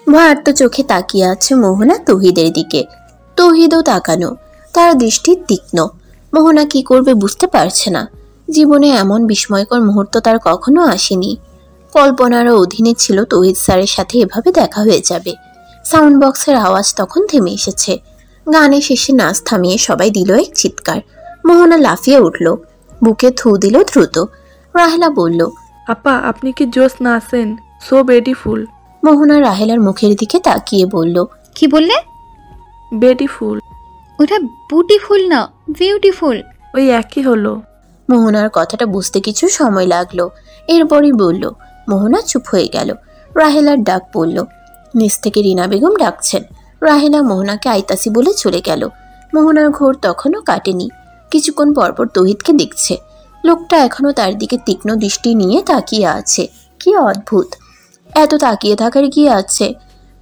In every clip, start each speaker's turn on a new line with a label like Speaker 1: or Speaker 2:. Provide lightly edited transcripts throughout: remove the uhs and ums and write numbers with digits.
Speaker 1: ভয়ার্ত চোখে তাকিয়ে আছে মোহনা তৌহিদের দিকে। তৌহিদও তাকানো, তার দৃষ্টি তীক্ষ্ণ। মোহনা কি করবে বুঝতে পারছে না। জীবনে এমন বিস্ময়কর মুহূর্ত তার কখনো আসেনি। কল্পনারও অধীনে ছিল তৌহিদ স্যারের সাথে এভাবে দেখা হয়ে যাবে। সাউন্ড বক্সের আওয়াজ তখন থেমে এসেছে। গানের শেষে নাচ থামিয়ে সবাই দিল এক চিৎকার। মোহনা লাফিয়ে উঠল, বুকে থু দিল দ্রুত। রাহেলা বলল,
Speaker 2: আপা আপনি কি জোস নাচেন, সো বিউটিফুল।
Speaker 1: মোহনা রাহেলার মুখের দিকে তাকিয়ে বলল,
Speaker 3: কি বললে?
Speaker 2: বিউটিফুল।
Speaker 3: ওটা বুটিফুল না, বিউটিফুল।
Speaker 2: ওই একই হলো।
Speaker 1: মোহনার কথাটা বুঝতে কিছু সময় লাগলো। এরপরই বলল। মোহনা চুপ হয়ে গেল। রাহেলার ডাক পড়ল। নিচ থেকে রিনা বেগম ডাকছেন। রাহেলা মোহনাকে আইতাসি বলে চলে গেল। মোহনার ঘোর তখনও কাটেনি। কিছুক্ষণ পরপর তৌহিদকে দেখছে। লোকটা এখনো তার দিকে তীক্ষ্ণ দৃষ্টি নিয়ে তাকিয়ে আছে। কি অদ্ভুত, এত তাকিয়ে থাকার কি আছে?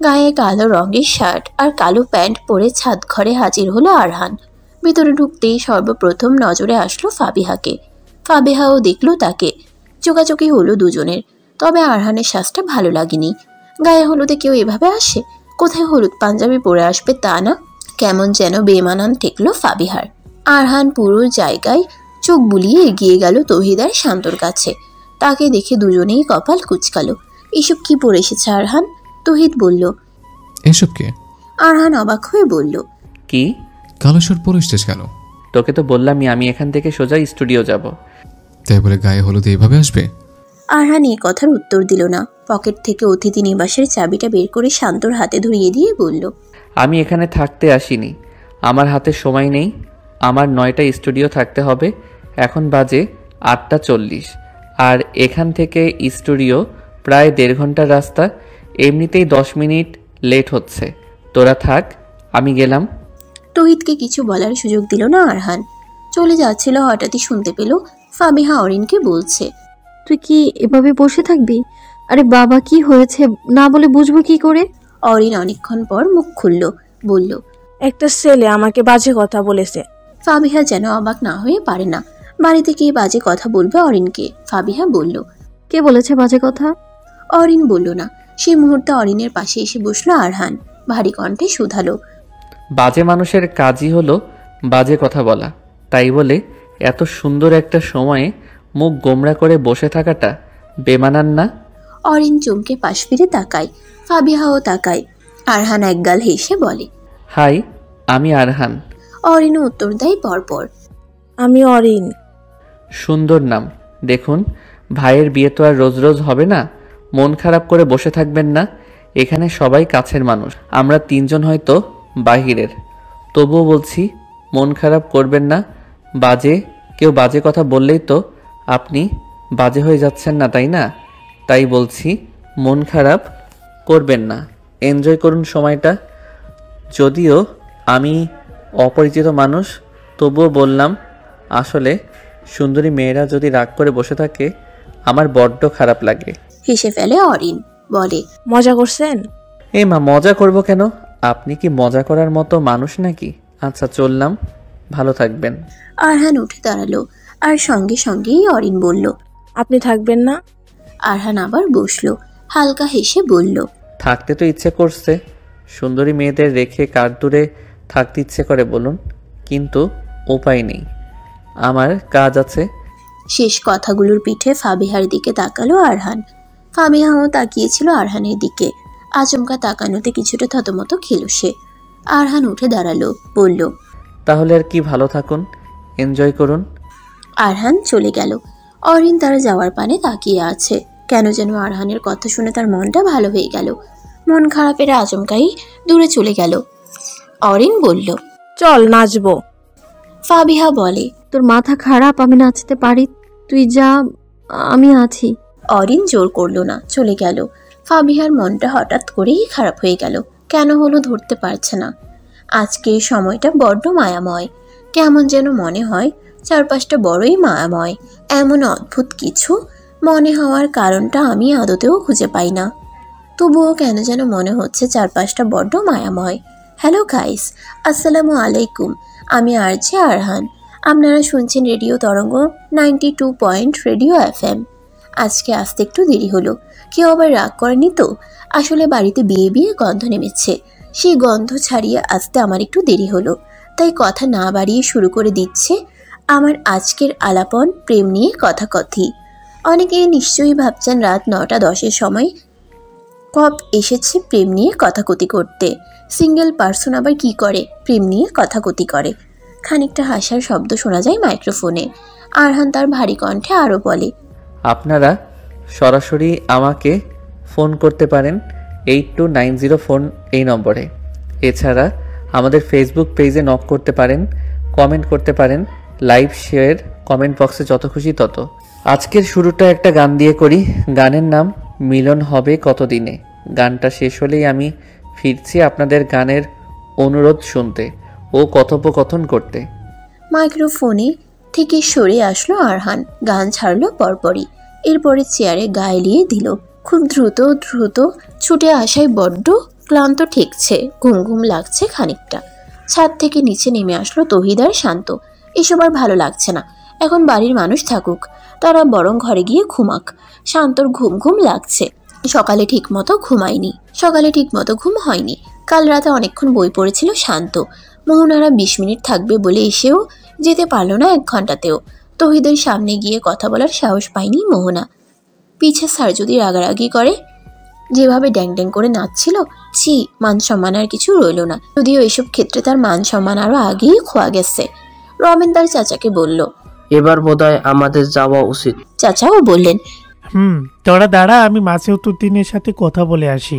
Speaker 1: গায়ে কালো রঙের শার্ট আর কালো প্যান্ট পরে ছাদ ঘরে হাজির হলো আরহান। ভিতরে ঢুকতেই সর্বপ্রথম নজরে আসলো ফাবিহাকে। ফাবিহাও দেখলো তাকে। চোখাচোখি হলো দুজনের। তবে আরহানের শ্বাসটা ভালো লাগেনি। গায়ে হলুদে কেউ এভাবে আসে? কোথায় হলুদ পাঞ্জাবি পরে আসবে তা না। কেমন যেন বেমানান ঠেকলো ফাবিহার। আরহান পুরো জায়গায় চোখ বুলিয়ে এগিয়ে গেল তৌহিদ আর শান্তর কাছে। তাকে দেখে দুজনেই কপাল কুঁচকালো। এসব কি পরে এসেছে আরহান? তৌহিদ বলল,
Speaker 4: এসব কে?
Speaker 1: আরহান অবাক হয়ে বলল,
Speaker 5: কি?
Speaker 4: কালো শার্ট পরে এসেছিস কেন?
Speaker 5: তোকে তো বললামই আমি এখান থেকে সোজা স্টুডিও যাব।
Speaker 4: তাই বলে গায়ে হলুদ এইভাবে আসবে?
Speaker 1: আরহান এই কথার উত্তর দিল না। পকেট থেকে অতিথি নিবাসের চাবিটা বের করে শান্তর হাতে ধরিয়ে দিয়ে বলল,
Speaker 5: আমি এখানে থাকতে আসিনি, আমার হাতে সময় নেই। আমার 9টা স্টুডিও থাকতে হবে। এখন বাজে 8:40, আর এখান থেকে স্টুডিও প্রায় 1.5 ঘন্টার রাস্তা। এমনিতেই 10 মিনিট লেট হচ্ছে। তোরা থাক, আমি গেলাম।
Speaker 1: তৌহিদকে কিছু বলার সুযোগ দিল না আরহান। চলে যাচ্ছিল, হঠাৎই শুনতে পেল ফাবিহা অরিনকে বলছে,
Speaker 6: তুই কি এভাবে বসে থাকবি? আরে বাবা, কি হয়েছে না বলে বুঝবো কি করে?
Speaker 1: অরিন অনেকক্ষণ পর মুখ খুলল, বলল,
Speaker 7: একটা ছেলে আমাকে বাজে কথা বলেছে।
Speaker 1: ফাবিহা যেন অবাক না হয়ে পারে না। বাড়িতে গিয়ে বাজে কথা বলবে অরিনকে। ফাবিহা বলল,
Speaker 6: কে বলেছে বাজে কথা?
Speaker 1: অরিন বলল না। সেই মুহূর্তে অরিনের পাশে এসে বসলো আরহান। ভারী কণ্ঠে শুধালো,
Speaker 5: বাজে মানুষের কাজই হলো বাজে কথা বলা। তাই বলে এত সুন্দর একটা সময়ে মুখ গোমরা করে বসে থাকাটা বেমানান না?
Speaker 1: অরিন চমকে পাশ ফিরে তাকায়। ফাবিহাও তাকায়। আরহান একগাল হেসে বলে,
Speaker 5: হাই, আমি আরহান।
Speaker 1: অরিনও উত্তর দেয় পরপর,
Speaker 7: আমি অরিন।
Speaker 5: সুন্দর নাম। দেখুন, ভাইয়ের বিয়ে তো আর রোজ রোজ হবে না। মন খারাপ করে বসে থাকবেন না। এখানে সবাই কাছের মানুষ। আমরা 3 জন হয়তো বাহিরের, তবুও বলছি মন খারাপ করবেন না। কেউ বাজে কথা বললেই তো আপনি বাজে হয়ে যাচ্ছেন না, তাই না? তাই বলছি মন খারাপ করবেন না, এনজয় করুন সময়টা। যদিও আমি অপরিচিত মানুষ, তবুও বললাম। আসলে সুন্দরী মেয়েরা যদি রাগ করে বসে থাকে আমার বড্ড খারাপ লাগে।
Speaker 1: হেসে ফেলে অরিন, বলে,
Speaker 7: মজা করছেন?
Speaker 5: মা, মজা করব কেন? আপনি কি মজা করার মতো মানুষ নাকি? আচ্ছা চললাম, ভালো থাকবেন।
Speaker 1: আরহান উঠে দাঁড়ালো আর সঙ্গে সঙ্গেই অরিন বলল,
Speaker 7: আপনি থাকবেন না?
Speaker 1: আরহান আবার বসলো, হালকা হেসে বলল,
Speaker 5: থাকতে তো ইচ্ছে করছে। সুন্দরী মেয়েদের রেখে কার দূরে থাকতে ইচ্ছে করে বলুন? কিন্তু উপায় নেই, আমার কাজ আছে।
Speaker 1: শেষ কথাগুলোর পিঠে ফাবিহার দিকে তাকালো আরহান। ফাবিহাও তাকিয়েছিল আরহানের দিকে। আচমকা তাকানোতে কিছুটা থতমত খেল সে। আরহান উঠে দাঁড়ালো, বলল,
Speaker 5: তাহলে আর কি, ভালো থাকুন, এনজয় করুন।
Speaker 1: আরহান চলে গেল। অরিন তার যাওয়ার পানে তাকিয়ে আছে। কেন যেন আরহানের কথা শুনে তার মনটা ভালো হয়ে গেল। মন খারাপের আচমকাই দূরে চলে গেল। অরিন বলল,
Speaker 7: চল নাচবো।
Speaker 1: ফাবিহা বলে,
Speaker 6: তোর মাথা খারাপ, আমি নাচতে পারি, তুই যা, আমি আছি।
Speaker 1: অরিন জোর করলো না, চলে গেল। ফাবিহার মনটা হঠাৎ করেই খারাপ হয়ে গেল। কেন হলো ধরতে পারছে না। আজকে সময়টা বড্ড মায়াময়। কেমন যেন মনে হয় চারপাশটা বড়ই মায়াময়। এমন অদ্ভুত কিছু মনে হওয়ার কারণটা আমি আদতেও খুঁজে পাই না। তবুও কেন যেন মনে হচ্ছে চারপাশটা বড্ড মায়াময়। হ্যালো গাইস, আসসালামু আলাইকুম। আমি আরজে আরহান। আপনারা শুনছেন রেডিও তরঙ্গ 92 রেডিও FM। আজকে আসতে একটু দেরি হলো। কেউ আবার রাগ করেনি তো? আসলে বাড়িতে বিয়ে বিয়ে গন্ধ নেমেছে, সেই গন্ধ ছাড়িয়ে আসতে আমার একটু দেরি হলো, তাই কথা না বাড়িয়ে শুরু করে দিচ্ছে আমার আজকের আলাপন প্রেম নিয়ে কথাকথি। অনেকে নিশ্চয়ই ভাবছেন রাত 9:10 সময় কপ এসেছে প্রেম নিয়ে কথাকথি করতে। সিঙ্গেল পার্সন আবার কি করে প্রেম নিয়ে কথাকথি করে। খানিকটা হাসার শব্দ শোনা যায় মাইক্রোফোনে। আরহান তার ভারী কণ্ঠে আরও বলে,
Speaker 5: আপনারা সরাসরি আমাকে ফোন করতে পারেন 8290 ফোন এই নম্বরে। এছাড়া আমাদের ফেসবুক পেজে নক করতে পারেন, কমেন্ট করতে পারেন, লাইভ শেয়ার কমেন্ট বক্সে যত খুশি তত। আজকের শুরুটা একটা গান দিয়ে করি। গানের নাম মিলন হবে কতদিনে। গানটা শেষ হলেই আমি ফিরছি আপনাদের গানের অনুরোধ শুনতে ও কথোপকথন করতে।
Speaker 1: মাইক্রোফোনে থেকে সরে আসলো আরহান, গান ছাড়লো পরপরই। এরপরে চেয়ারে গায়ে লিয়ে দিল। খুব দ্রুত দ্রুত ছুটে আসায় বড্ড ক্লান্ত ঠেকছে, ঘুম ঘুম লাগছে খানিকটা। ছাদ থেকে নিচে নেমে আসলো তৌহিদ আর শান্ত। এসব আর ভালো লাগছে না, এখন বাড়ির মানুষ থাকুক, তারা বরং ঘরে গিয়ে ঘুমাক। শান্তর ঘুম ঘুম লাগছে, সকালে ঠিক মতো ঘুম হয়নি। কাল রাতে অনেকক্ষণ বই পড়েছিল শান্ত। মোহনারা 20 মিনিট থাকবে বলে এসেও যেতে পারলো না 1 ঘন্টাতেও। তৌহিদের সামনে গিয়ে কথা বলার সাহস পায়নি মোহনা। পিছে স্যার যদি রাগারাগি করে, যেভাবে ড্যাং ড্যাং করে নাচছিল, ছি, মান সম্মান আর কিছু রইল না। যদিও এসব ক্ষেত্রে তার মান সম্মান আরো আগেই খোয়া গেছে। রমেন তার চাচাকে বলল,
Speaker 8: এবার বোধহয় আমাদের যাওয়া উচিত।
Speaker 1: চাচাও বললেন,
Speaker 9: তোরা দাঁড়া, আমি মাছেও তুতিনের সাথে কথা বলে আসি।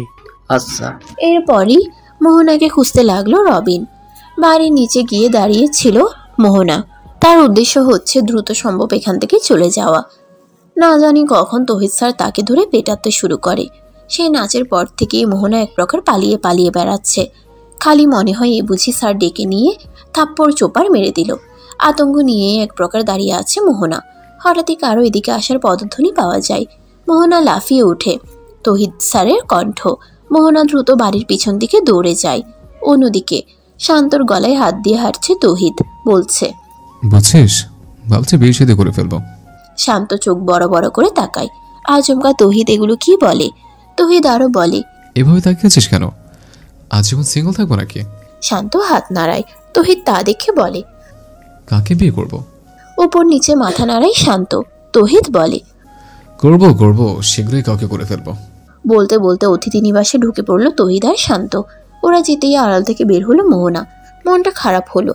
Speaker 8: আচ্ছা।
Speaker 1: এরপরই মোহনাকে খুঁজতে লাগলো রবিন। বাড়ির নিচে গিয়ে দাঁড়িয়েছিল মোহনা। তার উদ্দেশ্য হচ্ছে দ্রুত সম্ভব এখান থেকে চলে যাওয়া। না জানি কখন তৌহিদ স্যার তাকে ধরে পেটাতে শুরু করে। সেই নাচের পর থেকেই মোহনা এক প্রকার পালিয়ে পালিয়ে বেড়াচ্ছে। খালি মনে হয় এ বুঝি স্যার ডেকে নিয়ে থাপ্পড় চোপার মেরে দিল। আতঙ্ক নিয়ে এক প্রকার দাঁড়িয়ে আছে মোহনা। হঠাৎই কারো এদিকে আসার পদধ্বনি পাওয়া যায়। মোহনা লাফিয়ে ওঠে। তৌহিদ স্যারের কণ্ঠ। মোহনা দ্রুত বাড়ির পিছন দিকে দৌড়ে যায়। অন্যদিকে শান্তর গলায় হাত দিয়ে হাঁটছে তৌহিদ, বলছে,
Speaker 4: বুঝছিস, ভাবছি বিয়ে শাদী করে ফেলবো।
Speaker 1: শান্ত চোখ বড় বড় করে তাকায়। আচমকা তৌহিদ এগুলো কি বলে? তৌহিদ আরো বলে,
Speaker 4: এভাবে তাকিয়েছিস কেন? আজীবন সিঙ্গেল থাকবো নাকি?
Speaker 1: শান্ত হাত নাড়ায়। তৌহিদ তা দেখে বলে,
Speaker 4: কাকে বিয়ে করব?
Speaker 1: উপর নিচে মাথা নাড়ায় শান্ত। তৌহিদ বলে,
Speaker 4: করব, শীঘ্রই কাউকে করে ফেলবো।
Speaker 1: বলতে বলতে অতিথি নিবাসে ঢুকে পড়লো তৌহিদ আর শান্ত। ওরা যেতেই আড়াল থেকে বের হলো মোহনা। মনটা খারাপ হলো।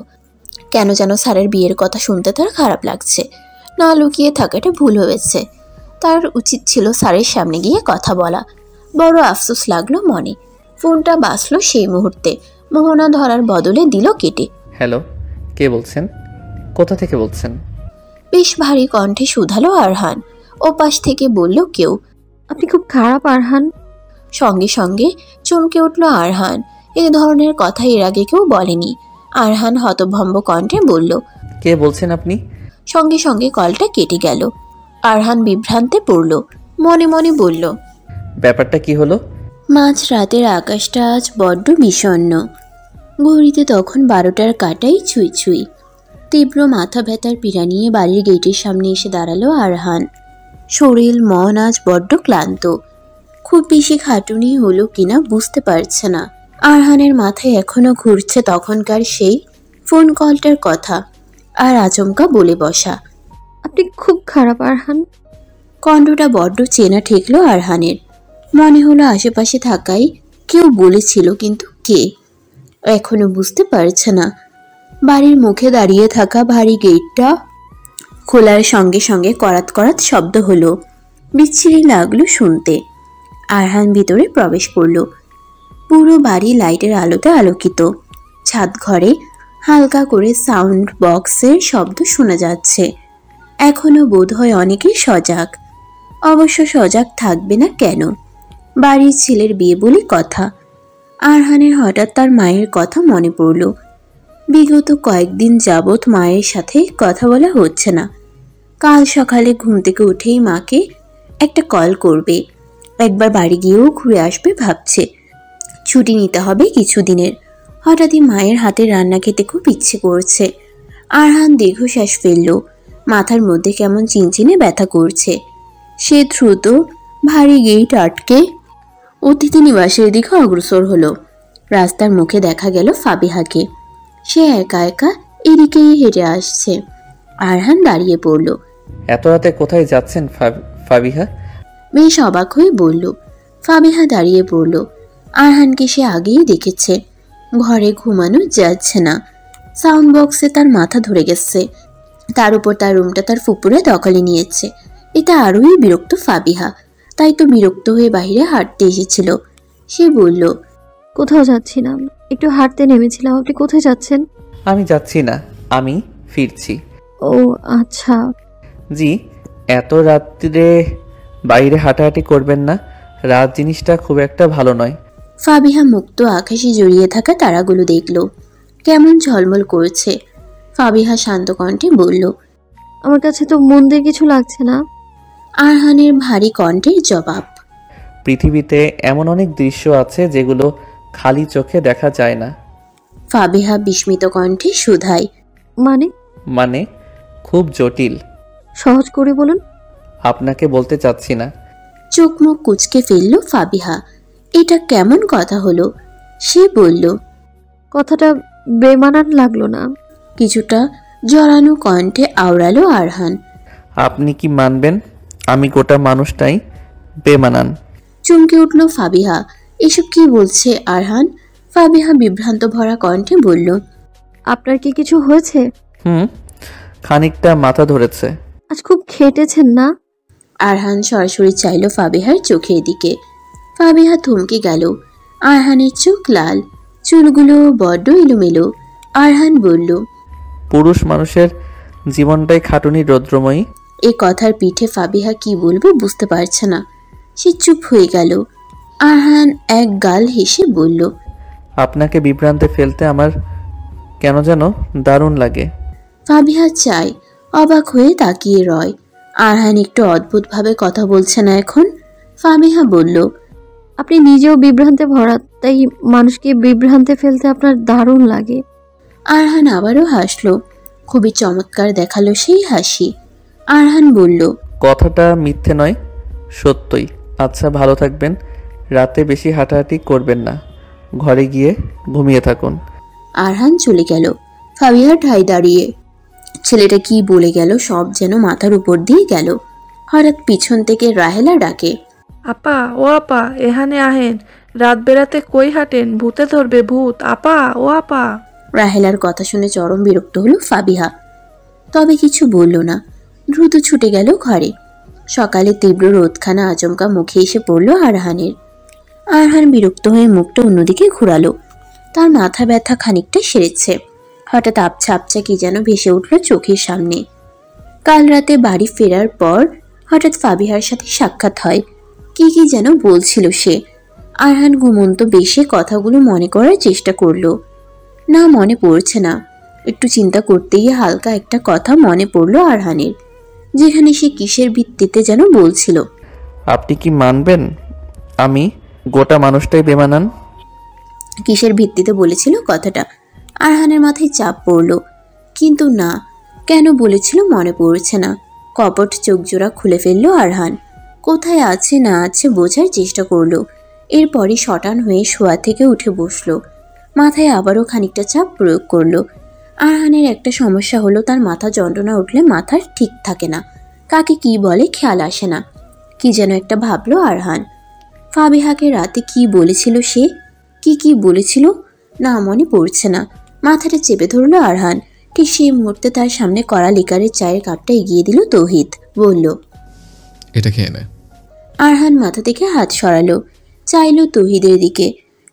Speaker 1: কেন যেন স্যারের বিয়ের কথা শুনতে তার খারাপ লাগছে। না লুকিয়ে থাকাটা ভুল হয়েছে। তার উচিত ছিল স্যারের সামনে গিয়ে কথা বলা। বড় আফসোস লাগলো মনে। ফোনটা বাজলো সেই মুহূর্তে। মোহনা ধরার বদলে দিল কেটে।
Speaker 5: হ্যালো, কে বলছেন? কোথা থেকে বলছেন?
Speaker 1: বেশ ভারী কণ্ঠে শুধালো আরহান। ওপাশ থেকে বলল কেউ,
Speaker 6: আপনি খুব খারাপ আরহান।
Speaker 1: সঙ্গে সঙ্গে চমকে উঠল আরহান। এ ধরনের কথা এর আগে কেউ বলেনি। আরহান হতভম্ব কণ্ঠে বলল,
Speaker 5: কে বলছেন আপনি?
Speaker 1: সঙ্গে সঙ্গে কলটা কেটে গেল। আরহান বিভ্রান্তে পড়ল। মনে মনে বলল,
Speaker 5: ব্যাপারটা কি হলো?
Speaker 1: মাঝ রাতের আকাশটা আজ বড্ড বিষণ্ণ। ঘড়িতে তখন 12টার কাটাই ছুঁই ছুঁই। তীব্র মাথা ব্যথার পীড়া নিয়ে বাড়ির গেটের সামনে এসে দাঁড়ালো আরহান। শরীর মন আজ বড্ড ক্লান্ত। খুব বেশি খাটুনি হলো কিনা বুঝতে পারছে না। আরহানের মাথায় এখনো ঘুরছে তখনকার সেই ফোন কলটার কথা। আর আচমকা বলে বসা,
Speaker 6: আপনি খুব খারাপ আরহান।
Speaker 1: কণ্ঠটা বড্ড চেনা ঠেকলো আরহানের। মনে হলো আশেপাশে থাকাই কেউ বলেছিল, কিন্তু কে এখনো বুঝতে পারছে না। বাড়ির মুখে দাঁড়িয়ে থাকা ভারী গেটটা খোলার সঙ্গে সঙ্গে করাত করাত শব্দ হলো। বিচ্ছিরি লাগলো শুনতে। আরহান ভিতরে প্রবেশ করল। পুরো বাড়ি লাইটের আলোতে আলোকিত। ছাদ ঘরে হালকা করে সাউন্ড বক্সের শব্দ শোনা যাচ্ছে। এখনো বোধহয় অনেকেই সজাগ। অবশ্য সজাগ থাকবে না কেন? বাড়ির ছেলের বিয়ে বলে কথা। আরহানের হঠাৎ তার মায়ের কথা মনে পড়ল। বিগত কয়েকদিন যাবৎ মায়ের সাথে কথা বলা হচ্ছে না। কাল সকালে ঘুম থেকে উঠেই মাকে একটা কল করবে। একবার বাড়ি গিয়েও ঘুরে আসবে ভাবছে। ছুটি নিতে হবে কিছুদিনের। হঠাৎই মায়ের হাতের রান্না খেতে খুব ইচ্ছে করছে। আরহান দীর্ঘশ্বাস ফেলল। মাথার মধ্যে কেমন চিনচিনে ব্যথা করছে। সে দ্রুত ভারী গেট আটকে অতিথি নিবাসের দিকে অগ্রসর হলো। রাস্তার মুখে দেখা গেল ফাবিহাকে। সে একা একা এদিকেই হেঁটে আসছে। আরহান দাঁড়িয়ে পড়ল।
Speaker 5: এত রাতে কোথায় যাচ্ছেন ফাবিহা?
Speaker 1: বেশ অবাক হয়ে বলল। ফাবিহা দাঁড়িয়ে পড়ল। আরহানকে সে আগেই দেখেছে। ঘরে ঘুমানো যাচ্ছে না, সাউন্ড বক্সে তার মাথা ধরে গেছে, তার উপর তার রুমটা তার ফুপুরে দখলে নিয়েছে। এটা আরোই বিরক্ত ফাবিহা। তাই তো বিরক্ত হয়ে বাইরে হাঁটতে এসেছিল। সে বলল,
Speaker 6: কোথাও যাচ্ছি না, একটু হাঁটতে নেমেছিলাম। আপনি কোথায় যাচ্ছেন?
Speaker 5: আমি যাচ্ছি না, আমি ফিরছি।
Speaker 6: ও আচ্ছা।
Speaker 5: জি, এত রাত্রে বাইরে হাঁটাহাঁটি করবেন না, রাত জিনিসটা খুব একটা ভালো নয়।
Speaker 1: ফাবিহা মুক্ত আকাশে জড়িয়ে থাকা তারাগুলো দেখল, কেমন ঝলমল করছে। ফাবিহা শান্ত কণ্ঠে বলল,
Speaker 6: আমার কাছে তো মন্দির কিছু লাগছে না।
Speaker 1: আরহানের ভারী কণ্ঠের জবাব।
Speaker 5: পৃথিবীতে এমন অনেক দৃশ্য আছে যেগুলো খালি চোখে দেখা যায় না।
Speaker 1: ফাবিহা বিস্মিত কণ্ঠে শুধায়,
Speaker 5: মানে খুব জটিল।
Speaker 6: সহজ করে বলুন।
Speaker 5: আপনাকে বলতে চাচ্ছি না।
Speaker 1: চোখ মুখ কুচকে ফেলল ফাবিহা। এটা কেমন কথা হলো? সে বলল,
Speaker 6: কথাটা বেমানান লাগলো না?
Speaker 1: কিছুটা জড়ানো কণ্ঠে আওড়ালো আরহান।
Speaker 5: আপনি কি মানবেন আমি গোটা মানুষটাই বেমানান?
Speaker 1: চমকে উঠল ফাবিহা। এসব কি বলছে আরহান? ফাবিহা বিভ্রান্ত ভরা কণ্ঠে বলল,
Speaker 6: আপনার কি কিছু হয়েছে?
Speaker 5: খানিকটা মাথা ধরেছে।
Speaker 6: আজ খুব খেটেছেন না?
Speaker 1: আরহান সরাসরি চাইল ফাবিহার চোখের দিকে। ফাবিহা থমকে গেল। আরহানের চোখ লাল, চুলগুলো বড্ড এলোমেলো। আরহান বলল,
Speaker 5: পুরুষ মানুষের জীবনটাই খাটুনি রৌদ্রময়ী।
Speaker 1: এ কথার পিঠে ফাবিহা কি বলবে বুঝতে পারছে না। সে চুপ হয়ে গেল। আরহান এক গাল হেসে বলল,
Speaker 5: আপনাকে বিভ্রান্তে ফেলতে আমার কেন যেন দারুণ লাগে।
Speaker 1: ফাবিহা চায়, অবাক হয়ে তাকিয়ে রয়। আরহান একটু অদ্ভুতভাবে কথা বলছে না এখন। ফাবিহা বলল,
Speaker 6: আপনি নিজেও বিভ্রান্তে ভরা, তাই মানুষকে বিভ্রান্তে ফেলতে আপনার দারুণ লাগে।
Speaker 1: আরহান আবারও হাসলো। খুবই চমৎকার দেখালো সেই হাসি। আরহান বলল,
Speaker 5: কথাটা মিথ্যে নয়, সত্যই। আচ্ছা, ভালো থাকবেন। রাতে বেশি হাঁটাহাঁটি করবেন না, ঘরে গিয়ে ঘুমিয়ে থাকুন।
Speaker 1: আরহান চলে গেল। ফাবিহা ঠায় দাঁড়িয়ে। ছেলেটা কি বলে গেল সব যেন মাথার উপর দিয়ে গেল। হঠাৎ পিছন থেকে রাহেলা ডাকে,
Speaker 2: আপা ও আপা, এখানে আহেন। রাত বেড়াতে কই হাঁটেন? ভূতে ধরবে ভূত। আপা ও আপা।
Speaker 1: রাহেলার কথা শুনে চরম বিরক্ত হলো ফাবিহা। তবে কিছু বলল না, দ্রুত ছুটে গেল ঘরে। সকালে তীব্র রোদখানা আচমকা মুখে এসে পড়ল আরহানের। আরহান বিরক্ত হয়ে মুখটা অন্যদিকে ঘুরালো। তার মাথা ব্যথা খানিকটা সেরেছে। হঠাৎ আবছা আবছা কি যেন ভেসে উঠল চোখের সামনে। কাল রাতে বাড়ি ফেরার পর হঠাৎ ফাবিহার সাথে সাক্ষাৎ হয়। কি কি যেন বলছিল সে। আরহান ঘুমন্ত বেশে কথাগুলো মনে করার চেষ্টা করলো। না, মনে পড়ছে না। একটু চিন্তা করতেই হালকা একটা কথা মনে পড়ল আরহানের, যেখানে সে কিসের ভিত্তিতে যেন বলছিল।
Speaker 5: আপনি কি মানবেন আমি গোটা মানুষটাই বেমানান?
Speaker 1: কিসের ভিত্তিতে বলেছিল কথাটা? আরহানের মাথায় চাপ পড়ল। কিন্তু না, কেন বলেছিল মনে পড়ছে না। কপট চোখ জোড়া খুলে ফেলল আরহান। কোথায় আছে না আছে বোঝার চেষ্টা করলো। এরপরই শটান হয়ে শোয়া থেকে উঠে বসলো। মাথায় আবারও খানিকটা চাপ প্রয়োগ করলো। আরহানের একটা সমস্যা হলো, তার মাথা যন্ত্রণা উঠলে মাথার ঠিক থাকে না। কাকে কি বলে খেয়াল আসে না। কি যেন একটা ভাবলো আরহান। ফাবিহাকে রাতে কি বলেছিল সে? কি বলেছিল না মনে পড়ছে না। মাথাটা চেপে ধরলো আরহান। ঠিক সেই মুহূর্তে তার সামনে কড়া লিকারের চায়ের কাপটা এগিয়ে দিল তৌহিদ। বলল,
Speaker 4: এটা খেয়ে নে।
Speaker 1: আরহান মাথা থেকে হাত সরালো, চাইলো তৌহিদের দিকে।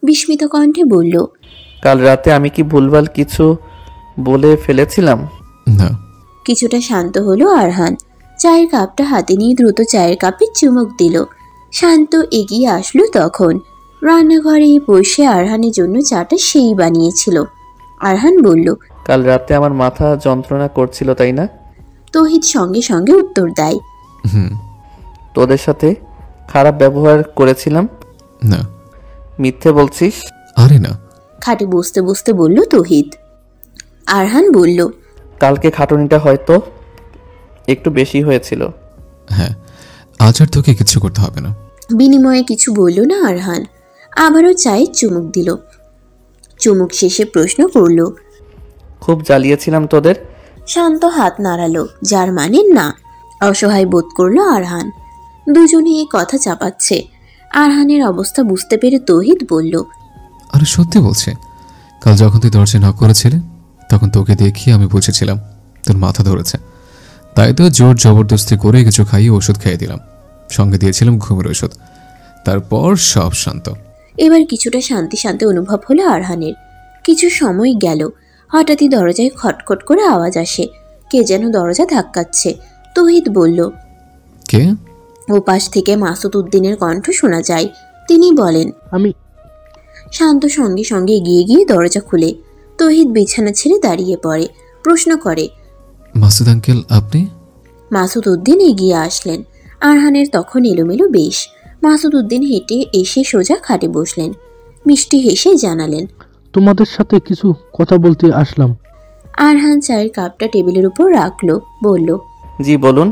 Speaker 1: বিস্মিত কণ্ঠে বলল,
Speaker 5: কাল রাতে আমি কি ভুলভাল কিছু বলে ফেলেছিলাম?
Speaker 4: না।
Speaker 1: কিছুটা শান্ত হলো আরহান। চায়ের কাপটা হাতে নিয়ে দ্রুত চায়ের কাপে চুমুক দিল। শান্ত এগিয়ে আসলো তখন। রান্নাঘরে বসে আরহানের জন্য চাটা সেই বানিয়েছিল। আরহান বলল,
Speaker 5: কাল রাতে আমার মাথা যন্ত্রণা করছিল, তাই না?
Speaker 1: তৌহিদ সঙ্গে সঙ্গে উত্তর দেয়,
Speaker 4: হুম।
Speaker 5: তোদের সাথে খারাপ ব্যবহার করেছিলাম?
Speaker 4: না।
Speaker 5: মিথ্যে বলছিস?
Speaker 4: আরে না।
Speaker 1: খাটে বসতে বসতে বলল তৌহিদ। আরহান বলল,
Speaker 5: কালকে খাটুনিটা হয়তো একটু বেশি হয়েছিল।
Speaker 4: হ্যাঁ, আজ আর তোকে কিছু করতে হবে না।
Speaker 1: বিনিময়ে কিছু বলল না আরহান। আবারও চায়ে চুমুক দিল। চুমুক শেষে প্রশ্ন করল,
Speaker 5: খুব জ্বালিয়েছিলাম তোদের?
Speaker 1: শান্ত হাত নাড়ালো, যার মানে না। অসহায় বোধ করলো আরহান। দুজনে এই কথা চাপাচ্ছে। আরহানের অবস্থা বুঝতে পেরে তৌহিদ বলল,
Speaker 4: আরে সত্যি বলছে, কাল যখন তুই দরজা নক করেছিলে তখন তোকে দেখিয়ে আমি বুঝেছিলাম তোর মাথা ধরেছে। তাই তো জোর জবরদস্তি করে কিছু খাইয়ে ওষুধ খাইয়ে দিলাম, সঙ্গে দিয়েছিলাম ঘুমের ওষুধ। তারপর সব শান্ত।
Speaker 1: এবার কিছুটা শান্তি শান্তি অনুভব হলো আরহানের। কিছু সময় গেল, হঠাৎই দরজায় খটখট করে আওয়াজ আসে। কে যেন দরজা ধাক্কাচ্ছে। তৌহিদ বলল,
Speaker 4: কে?
Speaker 1: ওপাশ থেকে মাসুদ উদ্দিনের কণ্ঠ শোনা যায়। তিনি বলেন,
Speaker 9: আমি।
Speaker 1: শান্ত সঙ্গে সঙ্গে এগিয়ে গিয়ে দরজা খুলে। তৌহিদ বিছানা ছেড়ে দাঁড়িয়ে পড়ে, প্রশ্ন করে,
Speaker 4: মাসুদ আঙ্কেল আপনি?
Speaker 1: মাসুদ উদ্দিন এগিয়ে আসলেন। আরহানের তখন এলোমেলো বেশ। মাসুদ উদ্দিন হেঁটে এসে সোজা খাটে বসলেন। মিষ্টি হেসে জানালেন,
Speaker 9: তোমাদের সাথে কিছু কথা বলতে আসলাম।
Speaker 1: আরহান চায়ের কাপটা টেবিলের উপর রাখলো, বলল,
Speaker 5: জি বলুন।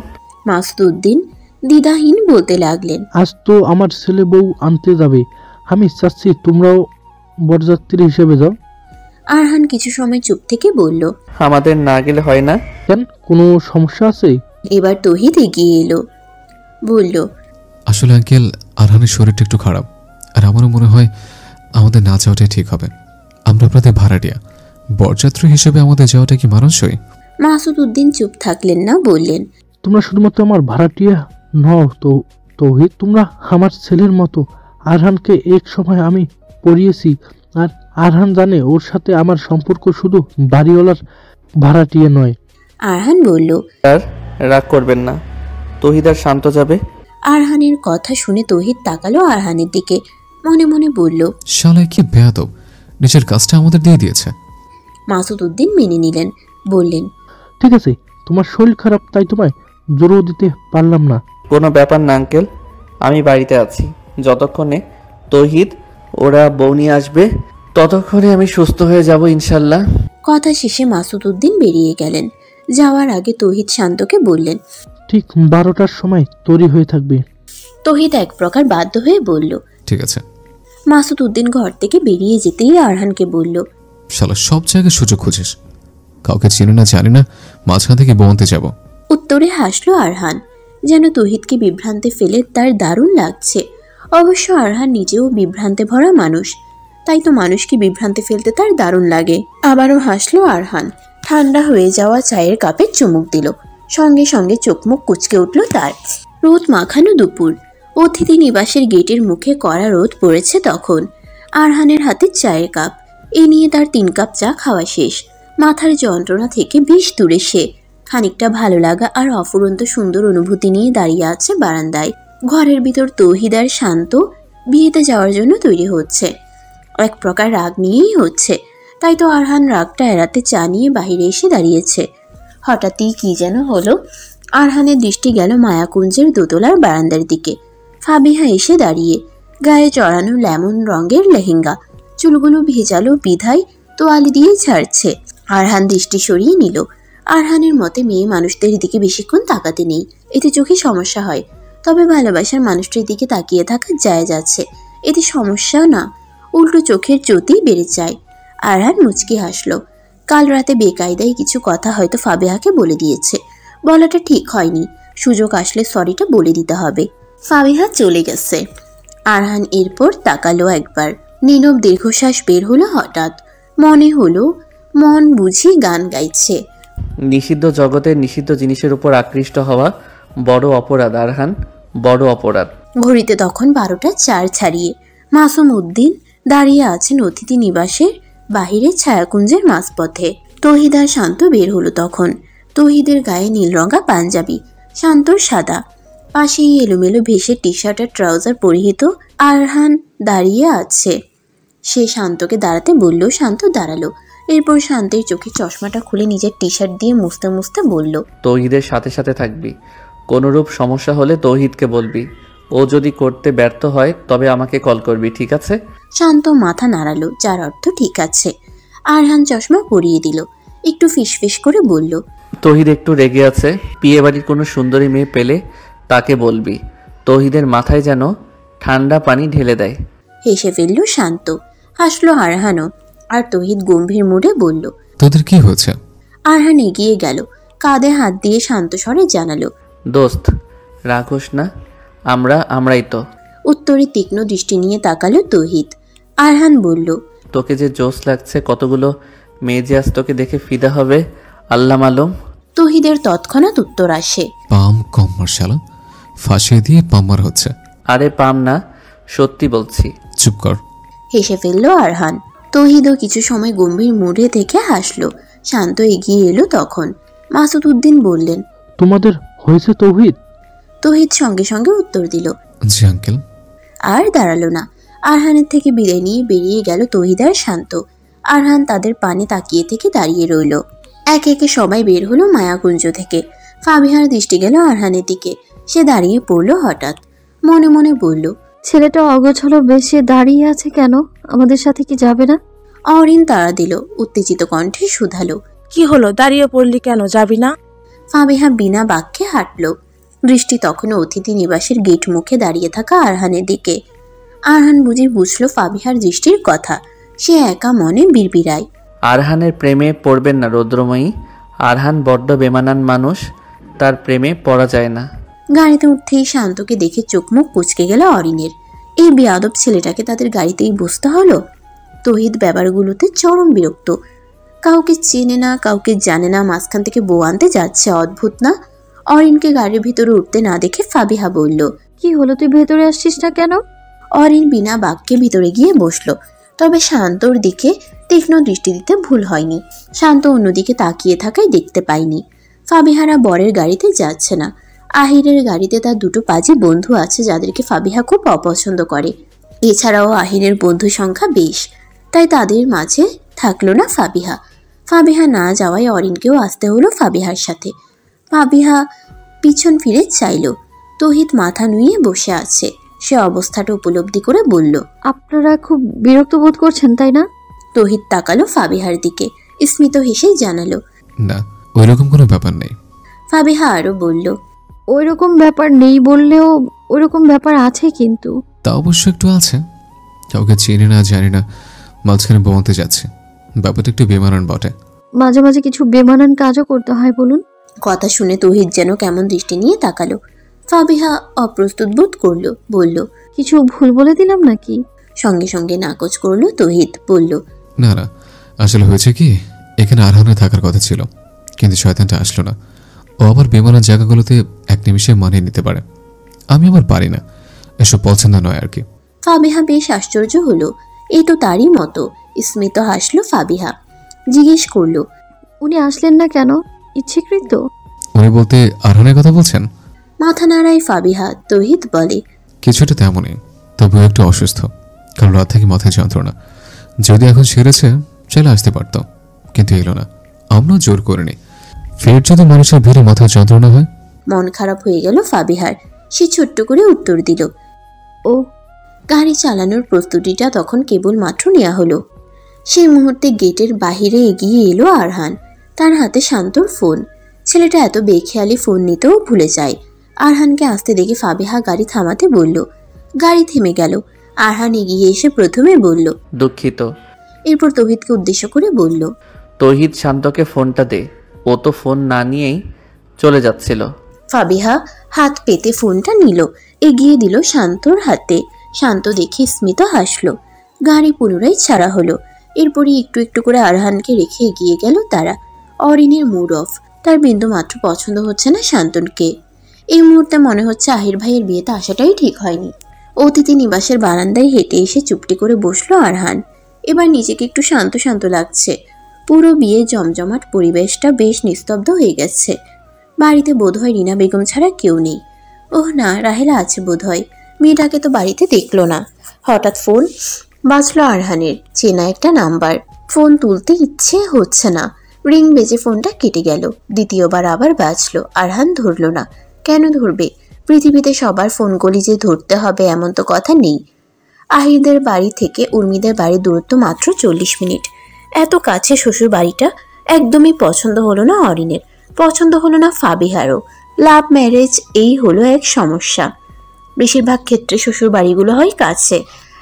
Speaker 1: মাসুদ উদ্দিন দ্বিধাহীন বলতে লাগলেন,
Speaker 9: আজ তো আমার ছেলে বউ আনতে যাবে, আমি চাচ্ছি তোমরাও বরযাত্রী হিসেবে যাও।
Speaker 1: আরহান কিছু সময় চুপ থেকে বলল,
Speaker 5: আমাদের না গেলে হয় না?
Speaker 9: কেন, কোনো সমস্যা আছে?
Speaker 1: এবার তৌহিদ এগিয়ে এলো, বলল,
Speaker 4: আসলে আঙ্কেল আরহানের শরীরটা একটু খারাপ, আর আমারও মনে হয় আমাদের না যাওয়াটাই ঠিক হবে। আমরা আপনাদের ভাড়াটিয়া, বরযাত্রী হিসেবে আমাদের যাওয়াটা কি মানানসই?
Speaker 1: মাসুদ উদ্দিন চুপ থাকলেন না, বললেন,
Speaker 9: তোমরা শুধুমাত্র আমার ভাড়াটিয়া নও তো তৌহিদ, তোমরা আমার ছেলের মতো। আরহানকে এক সময় আমি পড়িয়েছি, আর আরহান জানে ওর সাথে আমার সম্পর্ক শুধু বাড়িওয়ালার ভাড়াটিয়া নয়।
Speaker 1: আরহান বলল,
Speaker 5: আর রাগ করবেন না, তহিদ আর শান্ত যাবে।
Speaker 1: আরহানের কথা শুনে তৌহিদ তাকালো আরহানের দিকে, মনে মনে বলল,
Speaker 4: শালায় কি বেয়াদব, নিজের কাজটা আমাদের দিয়ে দিয়েছে।
Speaker 1: মাসুদ উদ্দিন মেনে নিলেন, বললেন,
Speaker 9: ঠিক আছে, তোমার শরীর খারাপ তাই তোমায় জোরও দিতে পারলাম না।
Speaker 5: কোনো ব্যাপার না আঙ্কেল, আমি বাড়িতে আছি। যতক্ষণে তহিদ ওরা বউ নিয়ে আসবে ততক্ষণে আমি সুস্থ হয়ে যাব ইনশাল্লাহ।
Speaker 1: কথা শেষে মাসুদ উদ্দিন বেরিয়ে গেলেন। যাওয়ার আগে তৌহিদ শান্তকে বললেন,
Speaker 9: ঠিক 12টার সময় তৈরি হয়ে থাকবে।
Speaker 1: তৌহিদ এক প্রকার বাধ্য হয়ে বলল,
Speaker 4: ঠিক আছে।
Speaker 1: মাসুদ উদ্দিন ঘর থেকে বেরিয়ে যেতেই আরহানকে বলল,
Speaker 4: শালা সব জায়গায় সুযোগ খুঁজিস, কাউকে চিনি না জানি না, মাঝখান থেকে বনতে যাব।
Speaker 1: উত্তরে হাসলো আরহান, যেন তৌহিদকে বিভ্রান্তে ফেলে তার দারুণ লাগছে। অবশ্য আরহান নিজেও বিভ্রান্তে ভরা মানুষ, তাই তো মানুষকে বিভ্রান্তে ফেলতে তার দারুণ লাগে। আবারও হাসলো আরহান। ঠান্ডা হয়ে যাওয়া চায়ের কাপে চুমুক দিল। সঙ্গে সঙ্গে চোখ মুখ কুঁচকে উঠল তার। রোদ মাখানো দুপুর। অতিথি নিবাসের গেটের মুখে কড়া রোদ পড়েছে তখন। আরহানের হাতে চায়ের কাপ। এ নিয়ে তার 3 কাপ চা খাওয়া শেষ। মাথার যন্ত্রণা থেকে বেশ দূরে সে। খানিকটা ভালো লাগা আর অফুরন্ত সুন্দর অনুভূতি নিয়ে দাঁড়িয়ে আছে বারান্দায়। ঘরের ভিতর তৌহিদ আর শান্ত বিয়েতে যাওয়ার জন্য তৈরি হচ্ছে। এক প্রকার রাগ নিয়েই হচ্ছে, তাই তো আরহান রাগটা এড়াতে চা নিয়ে বাহিরে এসে দাঁড়িয়েছে। হঠাৎই কি যেন হলো, আরহানের দৃষ্টি গেল মায়াকুঞ্জের দোতলার বারান্দার দিকে। ফাবিহা এসে দাঁড়িয়ে, গায়ে চড়ানো লেমন রঙের লেহেঙ্গা, চুলগুলো ভেজালো বিধায় তোয়ালি দিয়ে ছাড়ছে। আরহান দৃষ্টি সরিয়ে নিল। আরহানের মতে মেয়ে মানুষদের দিকে বেশিক্ষণ তাকাতে নেই, এতে চোখে সমস্যা হয়। তবে ভালোবাসার মানুষটির দিকে তাকিয়ে থাকা জায়েজ আছে, এতে সমস্যা না, উল্টো চোখের জ্যোতি বেড়ে যায়। আরহান মুচকি হাসলো। কাল রাতে বেকায়দায় কিছু কথা হয়তো ফাবিহাকে বলে দিয়েছে। বলাটা ঠিক হয়নি, সুযোগ আসলে সরিটা বলে দিতে হবে। ফাবিহা চলে গেছে। আরহান এরপর তাকালো একবার। নীরব দীর্ঘশ্বাস বের হলো হঠাৎ। মনে হলো মন বুঝি গান গাইছে।
Speaker 5: নিষিদ্ধ জগতের নিষিদ্ধ জিনিসের উপর আকৃষ্ট হওয়া বড় অপরাধ আরহান, বড় অপরাধ।
Speaker 1: ঘড়িতে তখন 12টা 4 ছাড়িয়ে। মাসুম উদ্দিন দাঁড়িয়ে আছেন অতিথি নিবাসের বাহিরে ছায়াকুঞ্জের মাঝপথে। তৌহিদ আর শান্ত বের হলো তখন। তৌহিদের গায়ে নীল রঙা পাঞ্জাবি, শান্তর সাদা। পাশেই এলোমেলো ভেসে টি শার্ট আর ট্রাউজার পরিহিত আরহান দাঁড়িয়ে আছে। সে শান্তকে দাঁড়াতে বলল, শান্ত দাঁড়ালো। এরপর শান্তের চোখে চশমাটা খুলে নিজের টি শার্ট দিয়ে মুছতে মুছতে বলল,
Speaker 5: তৌহিদের সাথে সাথে থাকবি, কোনোরূপ সমস্যা হলে তৌহিদকে বলবি। ও যদি করতে ব্যর্থ হয় তবে আমাকে কল করবি, ঠিক আছে?
Speaker 1: শান্ত মাথা নাড়ালো, যার অর্থ ঠিক আছে। আরহান চশমা পরিয়ে দিল। একটু ফিসফিস করে বলল,
Speaker 5: তৌহিদ একটু রেগে আছে, বিয়ে বাড়ির কোনো সুন্দরী মেয়ে পেলে তাকে বলবি। তৌহিদের মাথায় যেন ঠান্ডা পানি ঢেলে দেয়।
Speaker 1: হেসে ফেলল শান্ত, হাসলো আরহানও। আর তহিদ গম্ভীর মুডে বলল,
Speaker 4: তোদের কি হয়েছে?
Speaker 1: আরহান এগিয়ে গেল, কাঁধে হাত দিয়ে শান্ত স্বরে জানালো,
Speaker 5: দোস্ত রাখোস না, আমরাই তো।
Speaker 1: উত্তরে তীক্ষ্ণ দৃষ্টি নিয়ে তাকালো তহিদ। আরহান বলল,
Speaker 5: তোকে যে জোশ লাগছে, কতগুলো মেয়ে যে আজ তোকে দেখে ফিদা হবে আল্লাহ মালুম।
Speaker 1: তহিদের তৎক্ষণাৎ উত্তর আসে,
Speaker 4: পাম কম মার্শালা, ফাঁসিয়ে দিয়ে পাম্মার হচ্ছে।
Speaker 5: আরে পাম না, সত্যি বলছি।
Speaker 4: চুপ কর।
Speaker 1: হেসে ফেলল আরহান। তহিদও কিছু সময় গম্ভীর মুডে থেকে হাসলো। শান্ত এগিয়ে এলো তখন। মাসুদ উদ্দিন বললেন,
Speaker 9: তোমাদের হয়েছে তৌহিদ?
Speaker 1: তহিদ সঙ্গে সঙ্গে উত্তর দিল।
Speaker 4: জি আঙ্কেল।
Speaker 1: আর দাঁড়ালো না। আরহানের থেকে বিদায় নিয়ে বেরিয়ে গেল তহিদ আর শান্ত। আরহান তাদের পানে তাকিয়ে থেকে দাঁড়িয়ে রইল। একে একে সবাই বের হলো মায়াকুঞ্জ থেকে। ফাবিহার দৃষ্টি গেল আরহানের দিকে। সে দাঁড়িয়ে পড়ল হঠাৎ। মনে মনে বলল,
Speaker 6: ছেলেটা অগোছালো বেশে দাঁড়িয়ে আছে কেন? আমাদের সাথে কি যাবে না?
Speaker 1: অরিন তাড়া দিল, উত্তেজিত কণ্ঠে শুধালো,
Speaker 7: কি হলো, দাঁড়িয়ে পড়লি কেন, যাবি না?
Speaker 1: ফাবিহা বিনা বাক্যে হাঁটল। দৃষ্টি তখনও অতিথি নিবাসের গেট মুখে দাঁড়িয়ে থাকা আরহানের দিকে। আরহান বুঝল ফাবিহার দৃষ্টির কথা। সে একা মনে বিড়বিড়ায়,
Speaker 5: আরহানের প্রেমে পড়বেন না রৌদ্রময়ী। আরহান বড্ড বেমানান মানুষ, তার প্রেমে পড়া যায় না।
Speaker 1: গাড়িতে উঠতেই শান্তকে দেখে চোখ মুখ কুঁচকে গেল অরিনের। এই বেয়াদব ছেলেটাকে তাদের গাড়িতেই বসতে হলো। তহিদ ব্যাপারগুলোতে চরম বিরক্ত। কাউকে চেনে না, কাউকে জানে না, মাঝখান থেকে বউ আনতে যাচ্ছে। অদ্ভুত না? অরিনকে গাড়ির ভিতরে উঠতে না দেখে ফাবিহা বলল,
Speaker 6: কি হলো, তুই ভেতরে আসছিস না কেন?
Speaker 1: অরিন বিনা বাক্যে ভিতরে গিয়ে বসলো। তবে শান্তর দিকে তীক্ষ্ণ দৃষ্টি দিতে ভুল হয়নি। শান্ত অন্যদিকে তাকিয়ে থাকায় দেখতে পায়নি। ফাবিহারা বরের গাড়িতে যাচ্ছে না। আহিরের গাড়িতে তার দুটো পাজি বন্ধু আছে, যাদেরকে ফাবিহা খুব অপছন্দ করে। এছাড়াও আহিরের বন্ধু সংখ্যা বেশ, তাই তাদের মাঝে থাকলো না ফাবিহা। ফাবিহা না যাওয়ায় অরিনকেও আসতে হলো ফাবিহার সাথে। ফাবিহা পিছন ফিরে চাইল। তহিদ মাথা নুয়ে বসে আছে। সে অবস্থাটা উপলব্ধি করে বলল,
Speaker 6: আপনারা খুব বিরক্ত বোধ করছেন তাই না?
Speaker 1: তহিদ তাকালো ফাবিহার দিকে, স্মিত হেসে জানালো,
Speaker 4: না, ওইরকম কোনো ব্যাপার নেই।
Speaker 1: ফাবিহা আরো বলল,
Speaker 6: ওই রকম ব্যাপার নেই বললেও ওই রকম ব্যাপার আছে কিন্তু।
Speaker 4: তা অবশ্য একটু আছে। কাউকে চিনি না জানি না, মাঝখানে বোমাতে যাচ্ছে, ব্যাপারটা একটু বেমানান বটে।
Speaker 6: মাঝে মাঝে কিছু বেমানান কাজও করতে হয় বলুন।
Speaker 1: কথা শুনে তহিদ যেন কেমন দৃষ্টি নিয়ে তাকালো। ফাবিহা অপ্রস্তুত বোধ করলো, বলল,
Speaker 6: কিছু ভুল বলে দিলাম নাকি?
Speaker 1: সঙ্গে সঙ্গে নাকচ করলো তহিদ। বলল,
Speaker 4: না না, আসলে হয়েছে কি, এখানে আরহানের থাকার কথা ছিল, কিন্তু শয়তানটা আসলো না। ও আবার বেমানান জায়গাগুলোতে এক নিমিষে মানিয়ে নিতে পারে, আমি আবার পারি না। এসব পছন্দ নয় আর কি।
Speaker 1: ফাবিহা বেশ আশ্চর্য হলো। এই তো তারই মতো। স্মিত হাসলো ফাবিহা। জিজ্ঞেস করলো,
Speaker 6: উনি আসলেন না কেন? ইচ্ছেকৃত?
Speaker 4: উনি বলতে আরহানের কথা বলছেন?
Speaker 1: মাথা নাড়ায় ফাবিহা। তহিদ বলে,
Speaker 4: কিছুটা তেমনই, তবুও একটু অসুস্থ, কারণ রাত থেকে মাথায় যন্ত্রণা। যদি এখন সেরেছে চাইলে আসতে পারত, কিন্তু এলো না। আমরা জোর করিনি। ফের যদি মানুষের ভিড়ে মাথায় যন্ত্রণা হয়?
Speaker 1: মন খারাপ হয়ে গেল ফাবিহার। সে ছোট্ট করে উত্তর দিল,
Speaker 6: ও।
Speaker 1: গাড়ি চালানোর প্রস্তুতিটা তখন কেবল মাত্র নেওয়া হলো। সেই মুহূর্তে গেটের বাহিরে এগিয়ে এলো আরহান। তার হাতে শান্তর ফোন। ছেলেটা এত বেখেয়ালি ফোন নিতেও ভুলে যায়। আরহানকে আসতে দেখে ফাবিহা গাড়ি থামাতে বলল। গাড়ি থেমে গেল। আরহান এগিয়ে এসে প্রথমে বলল,
Speaker 5: দুঃখিত।
Speaker 1: এরপর তহিদকে উদ্দেশ্য করে বলল,
Speaker 5: তহিদ শান্তকে ফোনটা দে। ও তো ফোন না নিয়েই চলে যাচ্ছিল।
Speaker 1: ফাবিহা হাত পেতে ফোনটা নিল, এগিয়ে দিল শান্তর হাতে। শান্ত দেখে স্মিত হাসলো। গাড়ি পুনরায় ছাড়া হলো। এরপরই একটু একটু করে আরহানকে রেখে এগিয়ে গেল তারা। অরিনের মুড অফ। তার বিন্দু মাত্র পছন্দ হচ্ছে না শান্তনকে। এই মুহূর্তে মনে হচ্ছে আহির ভাইয়ের বিয়েতে আসাটাই ঠিক হয়নি। অতিথি নিবাসের বারান্দায় হেঁটে এসে চুপটি করে বসলো আরহান। এবার নিজেকে একটু শান্ত শান্ত লাগছে। পুরো বিয়ে জমজমাট পরিবেশটা বেশ নিস্তব্ধ হয়ে গেছে। বাড়িতে বোধহয় রিনা বেগম ছাড়া কেউ নেই। ওহ না, রাহেলা আছে বোধহয়। মেয়েটাকে তো বাড়িতে দেখলো না। হঠাৎ ফোন বাজলো আরহানের। চেনা একটা নাম্বার। ফোন তুলতে ইচ্ছে হচ্ছে না। রিং বেজে ফোনটা কেটে গেল। দ্বিতীয়বার আবার বাজলো। আরহান ধরল না। কেন ধরবে? পৃথিবীতে সবার ফোনগুলি যে ধরতে হবে এমন তো কথা নেই। আহিরদের বাড়ি থেকে উর্মিদের বাড়ির দূরত্ব মাত্র 40 মিনিট। এত কাছে শ্বশুর বাড়িটা। একদমই পছন্দ হলো না অরিনের। পছন্দ হলো না ফাবিহারও। লাভ ম্যারেজ, এই হলো এক সমস্যা। বেশিরভাগ ক্ষেত্রে শ্বশুর বাড়িগুলো হয় কাছে।